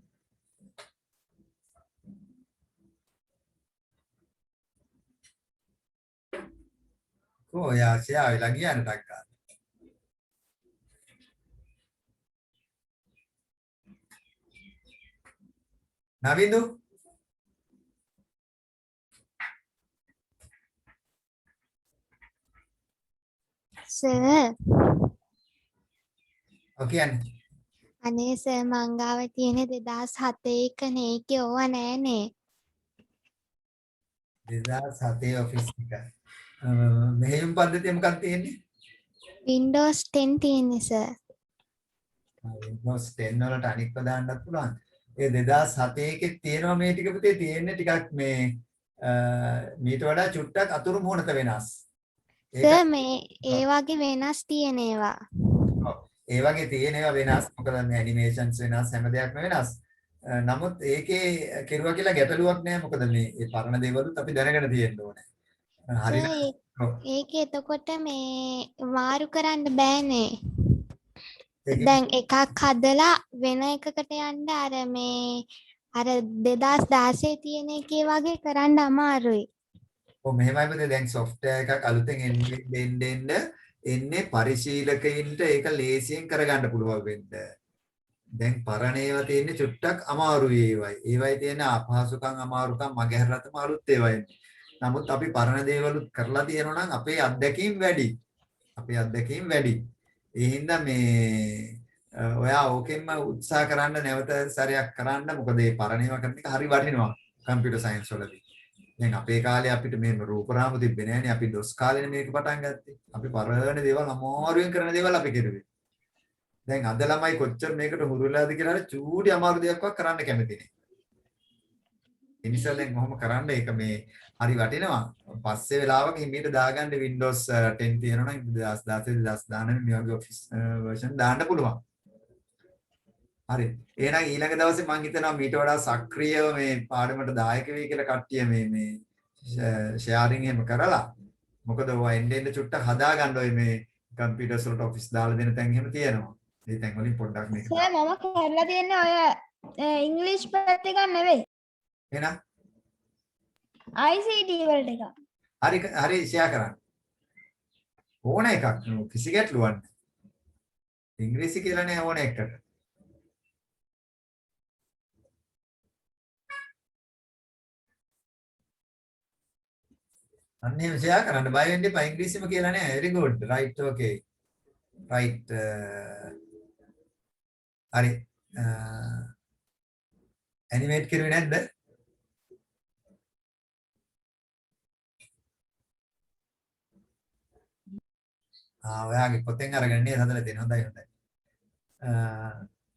oh ya share වෙලා ගියානේ ටක් ගන්න නවිදු සර් ඔකේ යන්නේ අනේ සර් මං ගාව තියෙන 2007 එකනේ ඒකේ ඕවා නෑනේ 2007 ඔෆිස් එක මෙහෙයුම් පද්ධතිය මොකක්ද තියෙන්නේ Windows 10 තියෙන්නේ සර් Windows 10 වලට අනික්ව දාන්නත් පුළුවන් ඒ 2007 එකේ තියෙනවා මේ ටික පුතේ තියෙන්නේ ටිකක් මේ මීට වඩා චුට්ටක් අතුරු මුහුණත වෙනස් සර් මේ ඒ වගේ වෙනස් තියෙන ඒවා ඒ වගේ තියෙන ඒවා වෙනස් මොකද මේ ඇනිමේෂන්ස් වෙනස් හැම දෙයක්ම වෙනස් නමුත් ඒකේ කෙරුවා කියලා ගැටලුවක් නෑ මොකද මේ ඒ පරණ දේවලුත් අපි දැනගෙන තියෙන්න ඕනේ හරිද ඒක එතකොට මේ මාරු කරන්න බෑනේ දැන් එකක් හදලා වෙන එකකට යන්න අර මේ අර 2016 තියෙන එකේ වගේ කරන්න අමාරුයි ඔව් මෙහෙමයි පුතේ දැන් software එකක් අලුතෙන් එන්නේ පරිශීලකයින්ට ඒක ලේසියෙන් කරගන්න පුළුවන් වෙන්න. දැන් පරණ ඒවා තියෙන්නේ චුට්ටක් අමාරුයි ඒවයි. ඒවයි තියෙන අපහසුකම් අමාරුකම් මගහැරලා තමයි අලුත් ඒවා එන්නේ. නමුත් අපි පරණ දේවලුත් කරලා තියෙනවා නම් අපේ අත්දැකීම් වැඩි. ඒ හින්දා මේ ඔයා ඕකෙන්ම උත්සාහ කරන්න නැවත සැරයක් කරන්න. මොකද මේ පරණ ඒවා කරන එක හරි වටිනවා කම්පියුටර් සයන්ස් වලදී. දැන් අපේ කාලේ අපිට මේ රූපරාම තිබ්බේ නෑනේ අපි DOS කාලේනේ මේක පටන් ගත්තේ. අපි පරණ දේවල් අමාරුවෙන් කරන දේවල් අපි කෙරුවේ. දැන් අද ළමයි කොච්චර මේකට හුරු වෙලාද කියලා හරි චූටි අමාරු දෙයක්වත් කරන්න කැමති නෑ. ඒ නිසා දැන් කොහොම කරන්න ඒක මේ හරි වටිනවා. පස්සේ වෙලාවක හිමීට දාගන්න Windows 10 තියෙනවා නම් 2016 මේ වගේ office version දාන්න පුළුවන්. හරි. එහෙනම් ඊළඟ දවසේ මම හිතනවා මීට වඩා සක්‍රියව මේ පාඩමට දායක වෙයි කියලා කට්ටිය මේ ෂෙයාරින් එහෙම කරලා මොකද ඔය එන්න චුට්ටක් හදා ගන්න ඔය මේ කම්පියුටර්ස් වලට ඔෆිස් දාලා දෙන තැන් එහෙම තියෙනවා. ඒ තැන් වලින් පොඩ්ඩක් මේක. සර් මම කරලා තියෙන්නේ ඔය ඉංග්‍රීසි පැත්ත එක නෙවෙයි එහෙනම් ICT වලට එක. හරි ෂෙයා කරන්න. ඕන එකක් කිසි ගැටලුවක් නැහැ. ඉංග්‍රීසි කියලා නෑ ඕන එකට. අන්න එහෙම ෂෙයා කරන්න බය වෙන්න එපා ඉංග්‍රීසිම කියලා නෑ very good right okay right හරි ඇනිමේට් කරුවේ නැද්ද ඔයාගේ පොතෙන් අරගෙන නේද හදලා තියෙන හොඳයි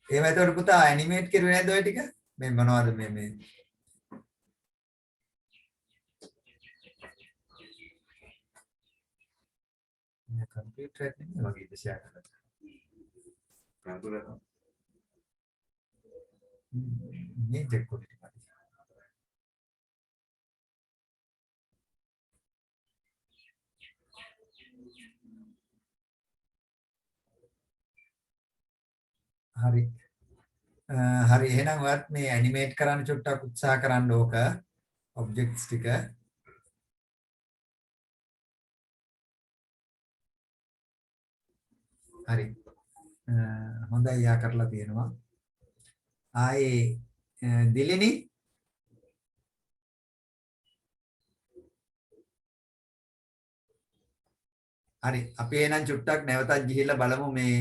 ඒව එතකොට පුතා ඇනිමේට් කරුවේ නැද්ද ඔය ටික මේ මොනවද මේ कंप्यूटर नहीं होगी जैसे कंप्यूटर ये देखो හරි හරි එහෙනම් ඔයත් මේ ඇනිමේට් කරන්න චුට්ටක් උත්සාහ කරන්න ඕක ඔබ්ජෙක්ට්ස් ටික හරි හොඳයි යා කරලා තියෙනවා ආයේ දිලිනි හරි අපි එහෙනම් චුට්ටක් නැවතත් ගිහිල්ලා බලමු මේ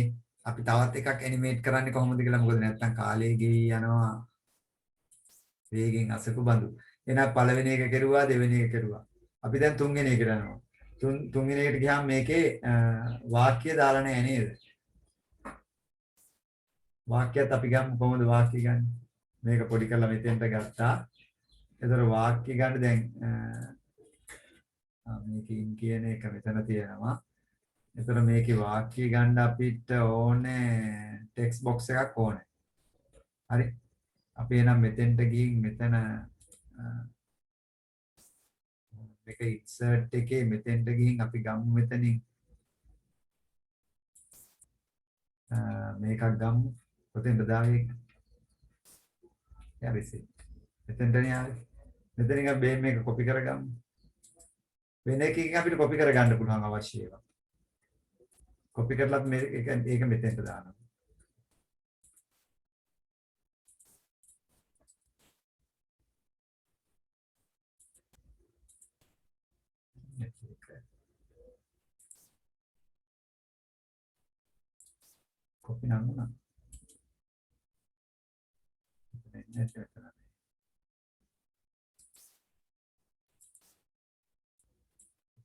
අපි තවත් එකක් ඇනිමේට් කරන්නේ කොහොමද කියලා මොකද නැත්තම් කාලේ ගිහී යනවා වේගෙන් අසකු බඳු එහෙනම් පළවෙනි එක කෙරුවා දෙවෙනි එක කෙරුවා අපි දැන් තුන්වෙනි එකට යනවා තුන්වෙනි එකට ගියාම මේකේ වාක්‍ය දාලා නැහැ නේද? වාක්‍යයත් අපි ගමු කොහොමද වාක්‍ය ගන්න? මේක පොඩි කරලා මෙතෙන්ට ගත්තා. ඒතර වාක්‍ය ගන්න දැන් මේකකින් කියන එක මෙතන තියෙනවා. ඒතර මේකේ වාක්‍ය ගන්න අපිට ඕනේ ටෙක්ස්ට් බොක්ස් එකක් ඕනේ. හරි. අපි එනම් මෙතෙන්ට ගිහින් මෙතන මේක ඉන්සර්ට් එකේ මෙතෙන්ට ගිහින් අපි ගමු මෙතනින් මේකක් ගමු කොතෙන්ද දාවේ යාවිසි මෙතෙන්ටනේ ආවේ මෙතනින් අපි මේක කොපි කරගමු වෙන එකකින් අපිට කොපි කරගන්න පුළුවන් අවශ්‍ය ඒවා කොපි කරලත් මේක මෙතෙන්ට දානවා කොපි නම් වුණා.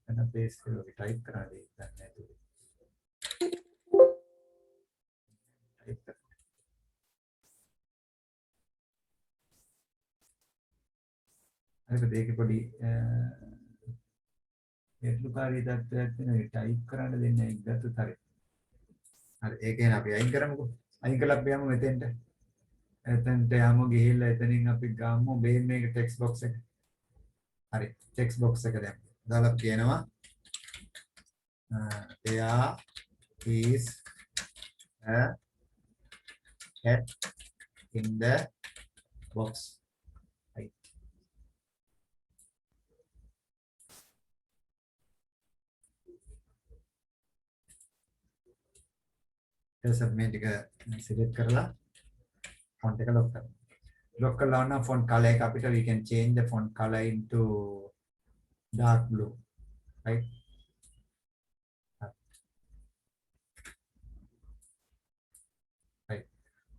එතන paste කරලා type කරලා දෙන්න නේද? type කරලා හරි දෙයක පොඩි ඒත්ලුකාරී තත්ත්වයක් තියෙනවා ටයිප් කරන්න දෙන්නේ නැහැ ගත්තොත් හරි. හරි ඒක එහෙනම් අපි අයින් කරමුකෝ. අයින් කළා අපි යමු මෙතෙන්ට. එතෙන්ට යමු ගිහිල්ලා එතනින් අපි ගමු මේක ටෙක්ස්ට් බොක්ස් එක. හරි ටෙක්ස්ට් බොක්ස් එක දැන්. දාලා කියනවා there is a cat in the box. Submit का सिलेक्ट करला font का lock करना lock करला ना font color capital we can change the font color into dark blue right right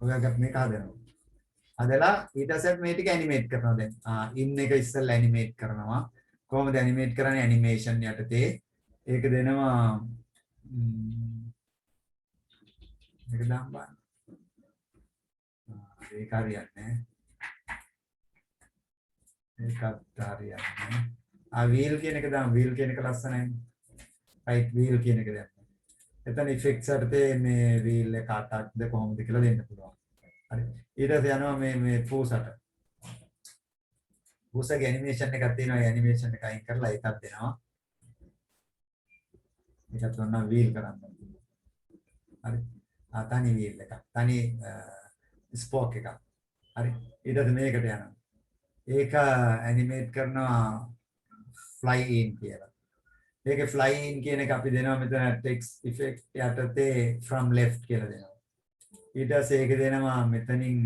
ඔය ගත් මේක හදනවා හදලා ඊට පස්සේ මේ ටික ඇනිමේට් කරනවා දැන් in එක ඉස්සෙල්ලා ඇනිමේට් කරනවා කොහොමද ඇනිමේට් කරන්නේ ඇනිමේෂන් යටතේ ඒක දෙනවා මේක දාන්න බලන්න. ඒක හරියන්නේ. ඒකත් හරියන්නේ. wheel කියන එක දාන්න wheel කියන එක ලස්සනයි. right wheel කියන එක දාන්න. එතන effects එකේ මේ wheel එක අටක්ද කොහොමද කියලා දෙන්න පුළුවන්. හරි. ඊට පස්සේ යනවා මේ පූසට. පූසගේ animation එකක් තියෙනවා. ඒ animation එක අයින් කරලා ඒකක් දෙනවා. ඒකත් ඔන්න wheel කරන්න. හරි. තනි wheel එකක් තනි ස්පෝක් එකක් හරි ඊට පස්සේ මේකට යනවා ඒක ඇනිමේට් කරනවා fly in කියලා ඒකේ fly in කියන එක අපි දෙනවා මෙතන text effect යටතේ from left කියලා දෙනවා ඊට පස්සේ ඒක දෙනවා මෙතනින්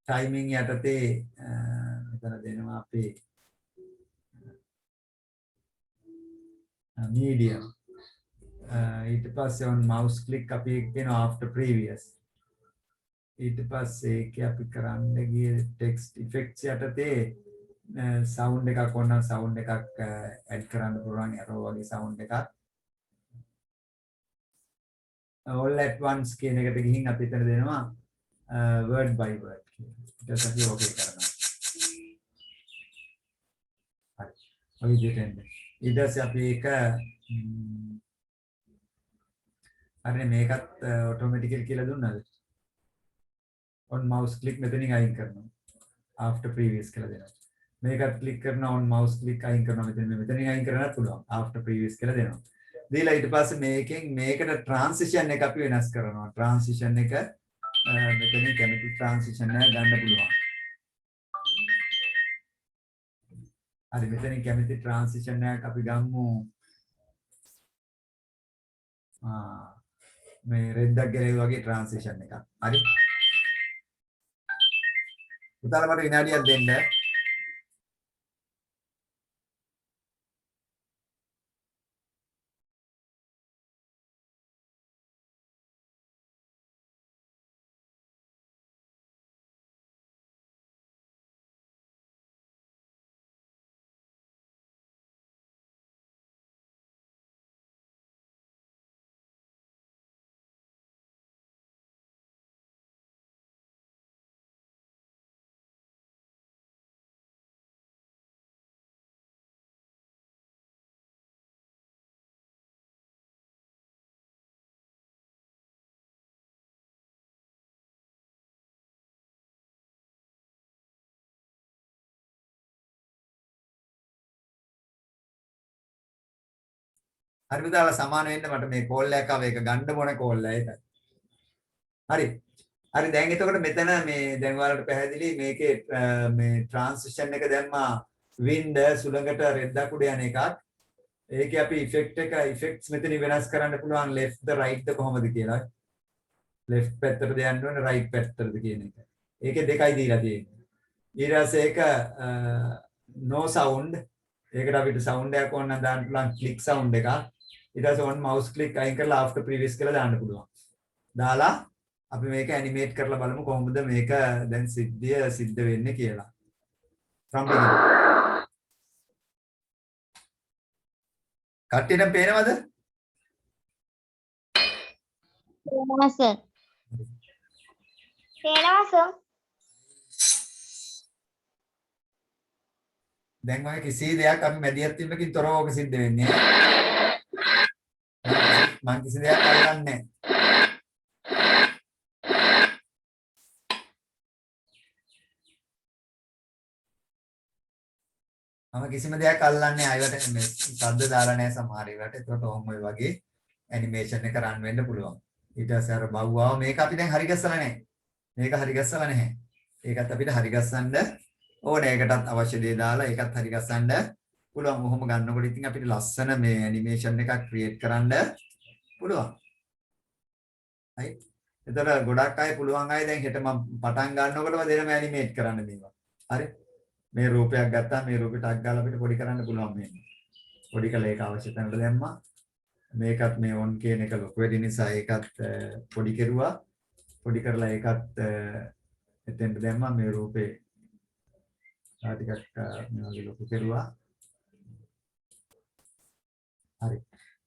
timing යටතේ මෙතන දෙනවා අපි medium ඊට පස්සේ on mouse click අපි කියනවා after previous ඊට පස්සේ ඒක අපි කරන්න ගියේ text effects යටතේ sound එකක් ඕන නම් sound එකක් add කරන්න පුළුවන් arrow වගේ sound එකක් all at once කියන එකට ගිහින් අපි එතන දෙනවා word by word කියලා ඊට පස්සේ අපි okay කරනවා හරි ඔය විදිහට එන්නේ ඊට පස්සේ අපි ඒක අර මේකත් ඔටෝමැටිකලි කියලා දුන්නාද on mouse click මෙතනින් අයින් කරනවා after previous කියලා දෙනවා මේකත් click කරනවා on mouse click අයින් කරනවා මෙතනින් අයින් කරන්නත් පුළුවන් after previous කියලා දෙනවා දීලා ඊට පස්සේ මේකෙන් මේකට transition එක අපි වෙනස් කරනවා transition එක මෙතනින් කැමති transition එක ගන්න පුළුවන් හරි මෙතනින් කැමති transition එකක් අපි ගමු මේ රෙද්දක් ගලේ වගේ transition එකක්. හරි. පුතාලා මට විනාඩියක් දෙන්න. හරි පුතාලා සමාන වෙන්න මට මේ කෝල් එකක් ආව ඒක ගන්න මොන කෝල් එකද හරි හරි දැන් එතකොට මෙතන මේ දැන් ඔයාලට පැහැදිලි මේකේ මේ ට්‍රාන්සිෂන් එක දැම්මා වින්ඩ් සුළඟට රෙද්දක් උඩ යන එකක් ඒකේ අපි ඉෆෙක්ට්ස් මෙතන වෙනස් කරන්න පුළුවන් left ද right ද කොහොමද කියලා left පැත්තටද යන්න ඕනේ right පැත්තටද කියන එක ඒකේ දෙකයි දීලා තියෙන්නේ ඊට පස්සේ ඒක no sound ඒකට අපිට sound එකක් ඕන නම් දාන්න පුළුවන් click sound එකක් ඊට පස්සේ on mouse click අයින් කරලා after previous කියලා දාන්න පුළුවන් දාලා අපි මේක ඇනිමේට් කරලා බලමු කොහොමද මේක දැන් සිද්ධ වෙන්නේ කියලා. from beginning. කට්ටියට පේනවද? පේනවා සර්. පේනවා සර්. දැන් ඔය කිසි දෙයක් අපි මැදිහත් වීමකින් තොරව ඔක සිද්ධ වෙන්නේ. මම කිසි දෙයක් අල්ලන්නේ නැහැ. මම කිසිම දෙයක් අල්ලන්නේ ආයෙත් මේ ශබ්ද දාලා නැහැ සමහර ඒවාට. ඒකට ඔහොම ඔය වගේ ඇනිමේෂන් එක රන් වෙන්න පුළුවන්. ඊට පස්සේ අර බව්වාව මේක අපි දැන් හරි ගස්සලා නැහැ. මේක හරි ගස්සලා නැහැ. ඒකත් අපිට හරි ගස්සන්න ඕනේ. ඒකටත් අවශ්‍ය දේ දාලා ඒකත් හරි ගස්සන්න පුළුවන්. ඔහොම ගන්නකොට ඉතින් අපිට ලස්සන මේ ඇනිමේෂන් එකක් ක්‍රියේට් කරන්න පුළුවන්. හරි. එතකොට ගොඩක් අය පුළුවන් අය දැන් හෙට මම පටන් ගන්නකොටම දෙනම ඇනිමේට් කරන්න මේවා. හරි. මේ රූපයක් ගත්තා මේ රූපෙට අක් ගාලා අපිට පොඩි කරන්න පුළුවන් මේ. පොඩි කළා ඒක අවශ්‍ය තැනට දැම්මා. මේකත් මේ ඔන් කියන එක ලොකු වෙඩි නිසා ඒකත් පොඩි කෙරුවා. පොඩි කරලා ඒකත් එතෙන්ට දැම්මා මේ රූපේ. ටිකක් මේ වගේ ලොකු කෙරුවා. හරි.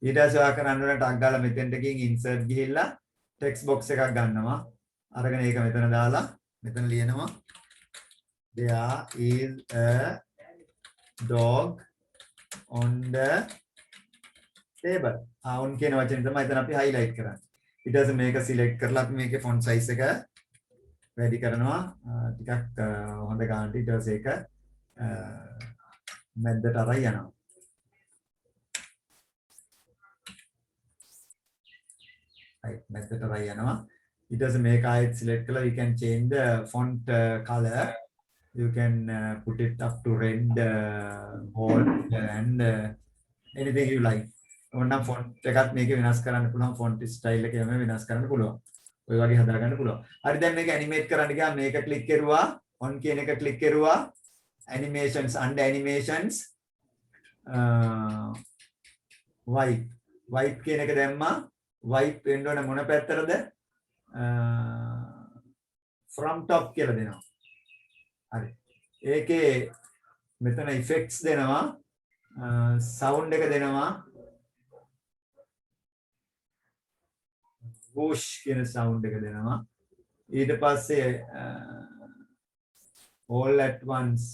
ඊට පස්සේ ආ කරන්න ඕන ටක් ගාලා මෙතෙන්ට ගිහින් ඉන්සර්ට් ගිහිල්ලා ටෙක්ස්ට් බොක්ස් එකක් ගන්නවා. අරගෙන ඒක මෙතන දාලා මෙතන ලියනවා there is a dog on the table. on කියන වචනේ තමයි එතන අපි highlight කරන්නේ. ඊට පස්සේ මේක select කරලා අපි මේකේ font size එක වැඩි කරනවා. ටිකක් හොඳ ගන්නට ඊට පස්සේ ඒක මැද්දට අරන් යනවා. right method අරන් යනවා. ඊට පස්සේ මේක ආයෙත් select කරලා you can change the font color. You can put it up to red, gold and anything you like. ඕනනම් font එකත් මේකේ වෙනස් කරන්න පුළුවන්. font style එක යම වෙනස් කරන්න පුළුවන්. ඔය වගේ හදා ගන්න පුළුවන්. හරි දැන් මේක animate කරන්න ගියාම මේක click කරුවා. on කියන එක click කරුවා. animations under animations wipe කියන එක දැම්මා. wipe වෙන්න ඕන මොන පැත්තටද? from top කියලා දෙනවා. හරි. ඒකේ මෙතන effects දෙනවා. sound එක දෙනවා. whoosh කියන sound එක දෙනවා. ඊට පස්සේ all at once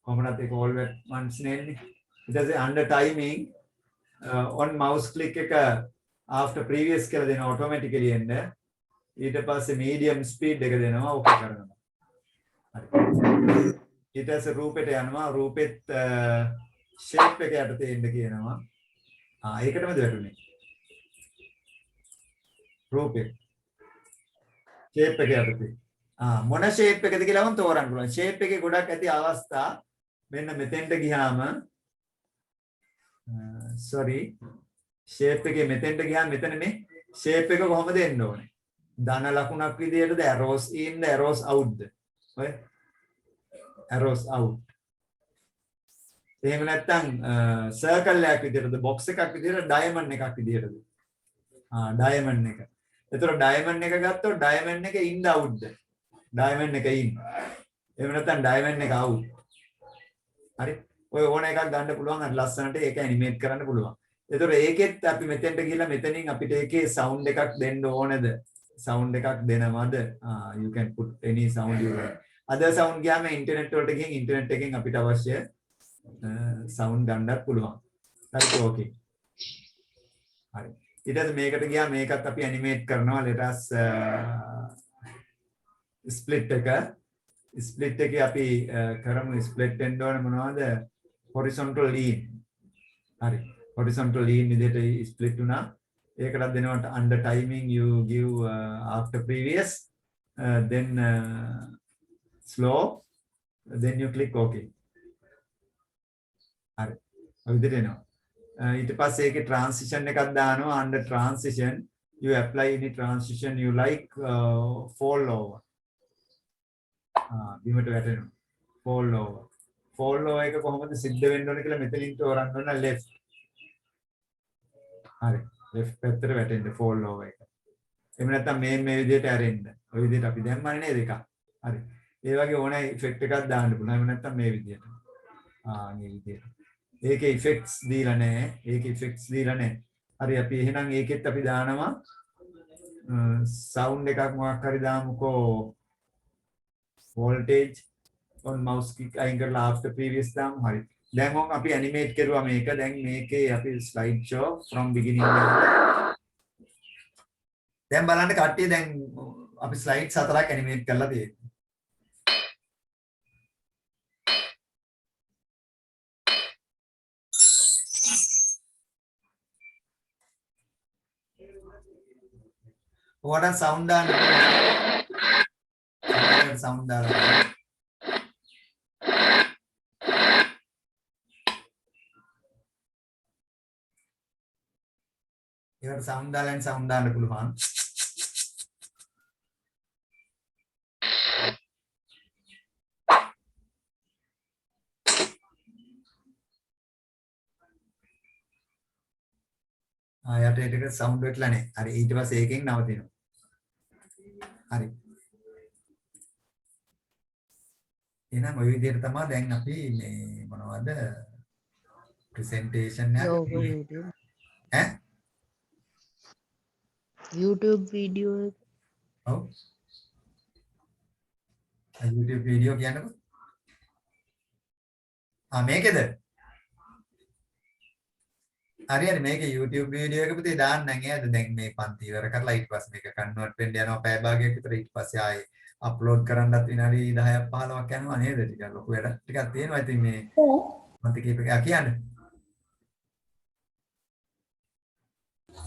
කොහොමද ඒක all at once නෙන්නේ? ඊට පස්සේ under timing on mouse click එක after previous කියලා දෙනවා automatically එන්න. ඊට පස්සේ medium speed එක දෙනවා ඕක කරනවා. හරි. ඊට පස්සේ රූපෙට යනවා. රූපෙත් shape එක යටතේ එන්න කියනවා. ඒකටමද වැටුනේ. රූපේ shape එක යටතේ. මොන shape එකද කියලා මම තෝරන්න පුළුවන්. shape එකේ ගොඩක් ඇති අවස්ථා මෙන්න මෙතෙන්ට ගියාම shape එකේ මෙතෙන්ට ගියාම මෙතන මේ shape එක කොහොමද එන්න ඕනේ? ධන ලකුණක් විදියටද arrows in the arrows out ද? ඔය arrows out. එහෙම නැත්නම් circle එකක් විදියටද box එකක් විදියට diamond එකක් විදියටද? diamond එක. එතකොට diamond එක ගත්තොත් diamond එක in out ද? diamond එක in. එහෙම නැත්නම් diamond එක out. හරි. ඔය ඕන එකක් ගන්න පුළුවන් අර ලස්සනට ඒක ඇනිමේට් කරන්න පුළුවන්. එතකොට ඒකෙත් අපි මෙතෙන්ට ගිහලා මෙතනින් අපිට ඒකේ sound එකක් දෙන්න ඕනද? sound එකක් දෙනවද? you can put any sound you like. other sound ගියාම ඉන්ටර්නෙට් වලට ගිහින් ඉන්ටර්නෙට් එකෙන් අපිට අවශ්‍ය sound ගන්නත් පුළුවන්. හරි ඕකේ. හරි. ඊට පස්සේ මේකට ගියා මේකත් අපි ඇනිමේට් කරනවා. let us split එකේ අපි කරමු split වෙන්න ඕන මොනවද? horizontal lean. හරි. horizontal lean විදිහට split වුණා. ඒකටත් දෙනවට under timing you give after previous then slow then you click OK. හරි. ඔය විදිහට එනවා. ඊට පස්සේ ඒකේ transition එකක් දානවා. under transition you apply any transition you like. fall over. බිමට වැටෙනවා. fall over. fall over එක කොහොමද සිද්ධ වෙන්න ඕන කියලා මෙතනින් තෝරන්න ඕන left. හරි. left පැත්තට වැටෙන්න fall over එක. එහෙම නැත්නම් මේ විදිහට ඇරෙන්න. ඔය විදිහට අපි දැම්මනේ නේද එකක්. හරි. ඒ වගේ ඕන ඉෆෙක්ට් එකක් දාන්න පුළුවන්. එහෙම නැත්නම් මේ විදිහට. මේ විදිහට. ඒකේ ඉෆෙක්ට්ස් දීලා නැහැ. ඒකේ ඉෆෙක්ට්ස් දීලා නැහැ. හරි අපි එහෙනම් ඒකෙත් අපි දානවා සවුන්ඩ් එකක් මොකක් හරි දාමුකෝ voltage on mouse click අයින් කරලා after previous දාමු. හරි. දැන් මොකක් අපි ඇනිමේට් කරුවා මේක. දැන් මේකේ අපි slide show from beginning දැන් බලන්න කට්ටිය දැන් අපි ස්ලයිඩ්ස් 4ක් ඇනිමේට් කරලා තියෙනවා. ඔයාලට සවුන්ඩ් දාන්න සවුන්ඩ් දාලා ඒකට සවුන්ඩ් දාන්න පුළුවන්. යට ඒක සවුන්ඩ් වෙట్లా නැහැ. හරි ඊට පස්සේ ඒකෙන් නවතිනවා. හරි. එහෙනම් ওই විදිහට තමයි දැන් අපි මේ මොනවද ප්‍රසන්ටේෂන් එක ඈ YouTube video ඔව් YouTube video කියන්නකො. මේකේද? හරි මේක YouTube වීඩියෝ එක පුතේ දාන්න නේද? දැන් මේ පන්ති ඉවර කරලා ඊට පස්සේ මේක කන්වර්ට් වෙන්න යනවා පැය භාගයක් විතර. ඊට පස්සේ ආයේ අප්ලෝඩ් කරන්නත් විනාඩි 10ක් 15ක් යනවා නේද? ටිකක් ලොකු වැඩ ටිකක් තියෙනවා. ඉතින් මේ මන්ති කීප එක කියන්නේ.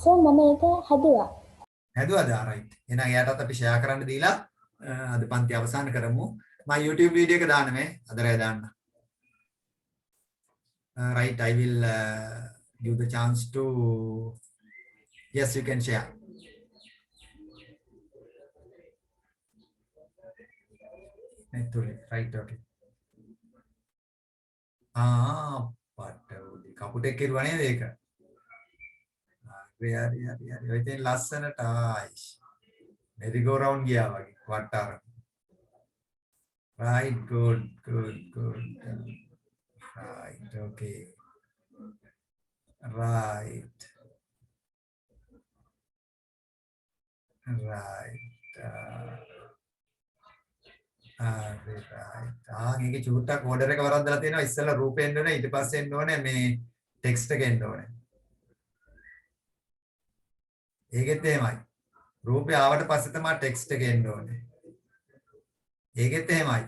මම ඒක හැදුවා. හැදුවාද? රයිට්. එහෙනම් එයාටත් අපි ෂෙයා කරන්න දීලා අද පන්ති අවසන් කරමු. මම YouTube වීඩියෝ එක දාන්න මේ අදරය දාන්න. Right, I will give the chance to yes you can share. Right, okay. පටවුලි කපුටෙක් කෙරුවා නේද ඒක? හරි. ඔය තේ ලස්සනට ආයිෂ්. merry go round ගියා වගේ වටාර. Right, good. Right, okay. Right. මේකේ චූට්ටක් ඕඩර් එක වරද්දලා තියෙනවා. ඉස්සෙල්ලා රූපෙ එන්න ඕනේ, ඊට පස්සේ එන්න ඕනේ මේ ටෙක්ස්ට් එක එන්න ඕනේ. ඒකෙත් එහෙමයි. රූපය ආවට පස්සේ තමයි ටෙක්ස්ට් එක එන්න ඕනේ. ඒකෙත් එහෙමයි.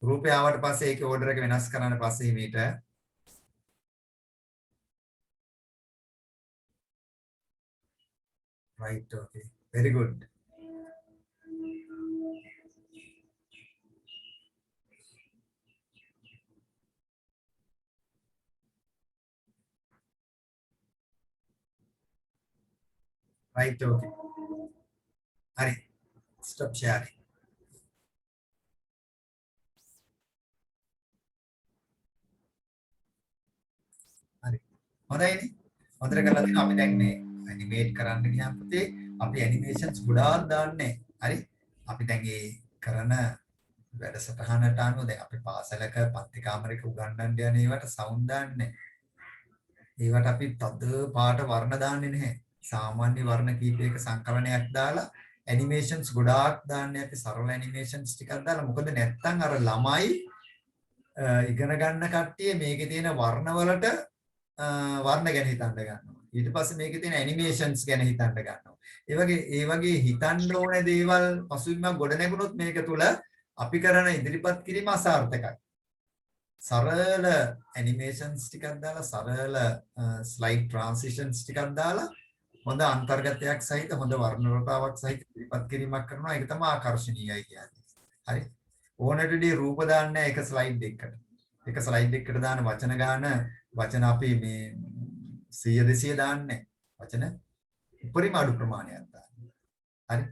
රූපය ආවට පස්සේ ඒකේ ඕඩර් එක වෙනස් කරන්න පස්සේ මේට right, okay, very good. Right, okay. Hari, stop sharing. Hari, හොඳයිනේ. හොඳට කරලා තියෙනවා. අපි දැන් මේ ඇනිමේට් කරන්න ගියාම පුතේ අපි ඇනිමේෂන්ස් ගොඩාක් දාන්නේ. හරි? අපි දැන් මේ කරන වැඩසටහනට අනුව දැන් අපි පාසලක පන්ති කාමරයක උගන්වන්න යන ඒවට සවුන්ඩ් දාන්නේ. ඒවට අපි තද පාට වර්ණ දාන්නේ නැහැ. සාමාන්‍ය වර්ණ කීපයක සංකලනයක් දාලා ඇනිමේෂන්ස් ගොඩාක් දාන්නේ. අපි සරල ඇනිමේෂන්ස් ටිකක් දාලා මොකද නැත්තම් අර ළමයි ඉගෙන ගන්න කට්ටිය මේකේ තියෙන වර්ණ වලට වර්ණ ගැන හිතන්න ගන්නවා. ඊට පස්සේ මේකේ තියෙන ඇනිමේෂන්ස් ගැන හිතන්න ගන්නවා. ඒ වගේ හිතන්න ඕන දේවල් පසුබිමක් ගොඩ නැගුණොත් මේක තුල අපි කරන ඉදිරිපත් කිරීම අසාර්ථකයි. සරල ඇනිමේෂන්ස් ටිකක් දාලා සරල ස්ලයිඩ් ට්‍රාන්සිෂන්ස් ටිකක් දාලා හොඳ අන්තර්ගතයක් සහිත හොඳ වර්ණ රටාවක් සහිත ඉදිරිපත් කිරීමක් කරනවා. ඒක තමයි ආකර්ෂණීයයි කියන්නේ. හරි. ඕනටදී රූප දාන්නේ එක ස්ලයිඩ් එකකට. එක ස්ලයිඩ් එකකට දාන වචන ගන්න වචන අපි මේ 100 200 දාන්නේ. වචන උපරිම අඩු ප්‍රමාණයක් දාන්නේ. හරි.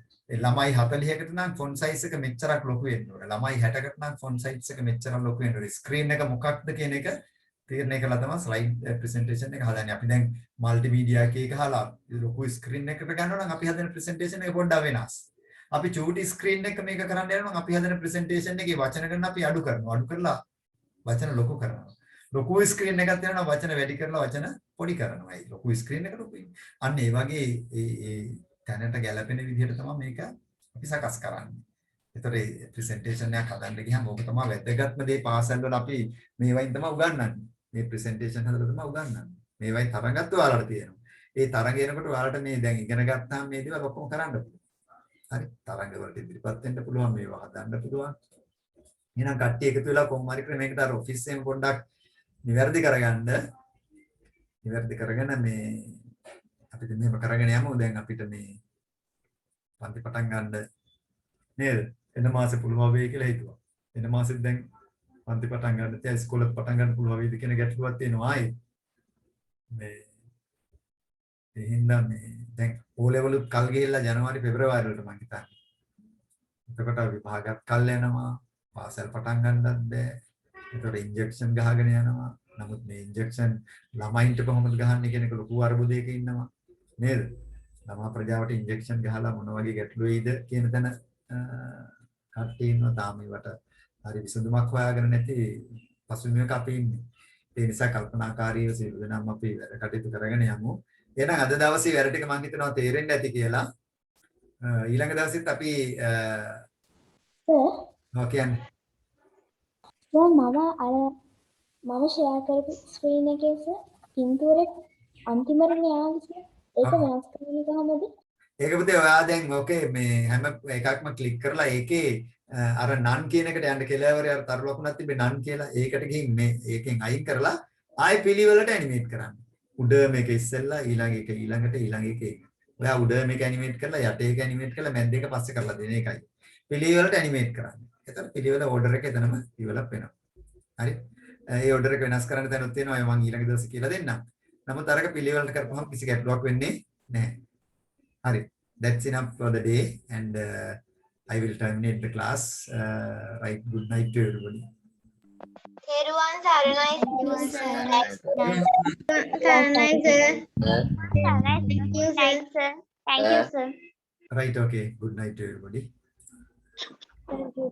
ළමයි 40කට නම් ෆොන්ට් සයිස් එක මෙච්චරක් ලොකු වෙන්න ඕනේ. ළමයි 60කට නම් ෆොන්ට් සයිස් එක මෙච්චරක් ලොකු වෙන්න ඕනේ. ස්ක්‍රීන් එක මොකක්ද කියන එක තීරණය කළා තමයි ස්ලයිඩ් ප්‍රසන්ටේෂන් එක හදන්නේ. අපි දැන් මල්ටිමීඩියා එකක හලා ලොකු ස්ක්‍රීන් එකකට ගන්නවා නම් අපි හදන ප්‍රසන්ටේෂන් එක පොඩ්ඩක් වෙනස්. අපි චූටි ස්ක්‍රීන් එක මේක කරන්න යනවා නම් අපි හදන ප්‍රසන්ටේෂන් එකේ වචන ගන්න අපි අඩු කරනවා. අඩු කරලා වචන ලොකු කරනවා. ලොකු ස්ක්‍රීන් එකක් තියෙනවා වචන වැඩි කරලා වචන පොඩි කරනවා. ඒ ලොකු ස්ක්‍රීන් එක ලොකුයි. අන්න ඒ වගේ ඒ තැනට ගැලපෙන විදිහට තමයි මේක අපි සකස් කරන්නේ. ඒතර ඒ ප්‍රසන්ටේෂන් එකක් හදන්න ගියාම ඕක තමයි වැදගත්ම දේ පාසල් වල අපි මේවයින් තමයි උගන්වන්නේ. මේ ප්‍රසන්ටේෂන් හදලා තමයි උගන්වන්නේ. මේවයි තරඟත් ඔයාලට තියෙනවා. ඒ තරඟ එනකොට ඔයාලට මේ දැන් ඉගෙන ගත්තාම මේ දේවල් ඔක්කොම කරන්න පුළුවන්. හරි තරඟ වලට ඉදිරිපත් වෙන්න පුළුවන් මේවා හදන්න පුළුවන්. එහෙනම් කට්ටිය එකතු වෙලා කොහොම හරි ක්‍රමයකට අර ඔෆිස් එකෙන් පොඩ්ඩක් නිවැරදි කරගන්න. නිවැරදි කරගෙන මේ අපිට මෙහෙම කරගෙන යමු. දැන් අපිට මේ පන්ති පටන් ගන්න නේද? එන මාසේ පුළුවන් වෙයි කියලා හිතුවා. එන මාසෙත් දැන් පන්ති පටන් ගන්න තියා ඉස්කෝලේත් පටන් ගන්න පුළුවන් වෙයිද කියන ගැටලුවක් තියෙනවා ආයේ. මේ ඒ හින්දා මේ දැන් O level උත් කල් ගිහිල්ලා ජනවාරි පෙබරවාරි වලට මම හිතන්නේ. එතකොට විභාගات කල් යනවා. පාසල් පටන් ගන්නත් බෑ. ඒතකොට ඉන්ජෙක්ෂන් ගහගෙන යනවා. නමුත් මේ ඉන්ජෙක්ෂන් ළමයින්ට කොහොමද ගහන්නේ කියන එක ලොකු අරබුදයක ඉන්නවා. නේද? ළමා ප්‍රජාවට ඉන්ජෙක්ෂන් ගහලා මොන වගේ ගැටලු වෙයිද කියන තැන කට්ටිය ඉන්නවා තාම ඒවට හරි විසඳුමක් හොයාගෙන නැති පසුබිමක අපි ඉන්නේ. ඒ නිසා කල්පනාකාරීව සියලු දෙනාම අපි වැඩ කටයුතු කරගෙන යමු. එහෙනම් අද දවසේ වැඩ ටික මම හිතනවා තේරෙන්න ඇති කියලා. ඊළඟ දවසෙත් අපි කියන්නේ මම ෂෙයා කරපු ස්ක්‍රීන් එකේ පින්තූරේ අන්තිමට න්යායස ඒක වෙනස් කරන්නේ කොහමද? ඒක පුතේ ඔයා දැන් ඕකේ මේ හැම එකක්ම ක්ලික් කරලා ඒකේ අර නන් කියන එකට යන්න කෙලවරේ අර තරු ලකුණක් තිබ්බේ නන් කියලා ඒකට ගිහින් මේ ඒකෙන් අයින් කරලා ආයෙ පිළිවෙලට ඇනිමේට් කරන්න. උඩ මේක ඉස්සෙල්ලා ඊළඟ එක ඊළඟට ඊළඟ එක ඒක. ඔයා උඩ මේක ඇනිමේට් කරලා යට ඒක ඇනිමේට් කරලා මැද එක පස්සේ කරලා දෙන එකයි. පිළිවෙලට ඇනිමේට් කරන්න. එතකොට පිළිවෙල ඕඩර් එක එතනම ඩෙවලොප් වෙනවා. හරි? ඒ ඕඩර් එක වෙනස් කරන්න තැනුත් තියෙනවා. මම ඊළඟ දවසේ කියලා දෙන්නම්. නමුත් අරක පිළිවෙලට කරපුවම කිසි ගැටලුවක් වෙන්නේ නැහැ. Hari, that's enough for the day, and I will terminate the class. Right, good night to everybody. තෙරුවන් සරණයි sir. Thank you, sir. Right, okay. Good night to everybody. Thank you.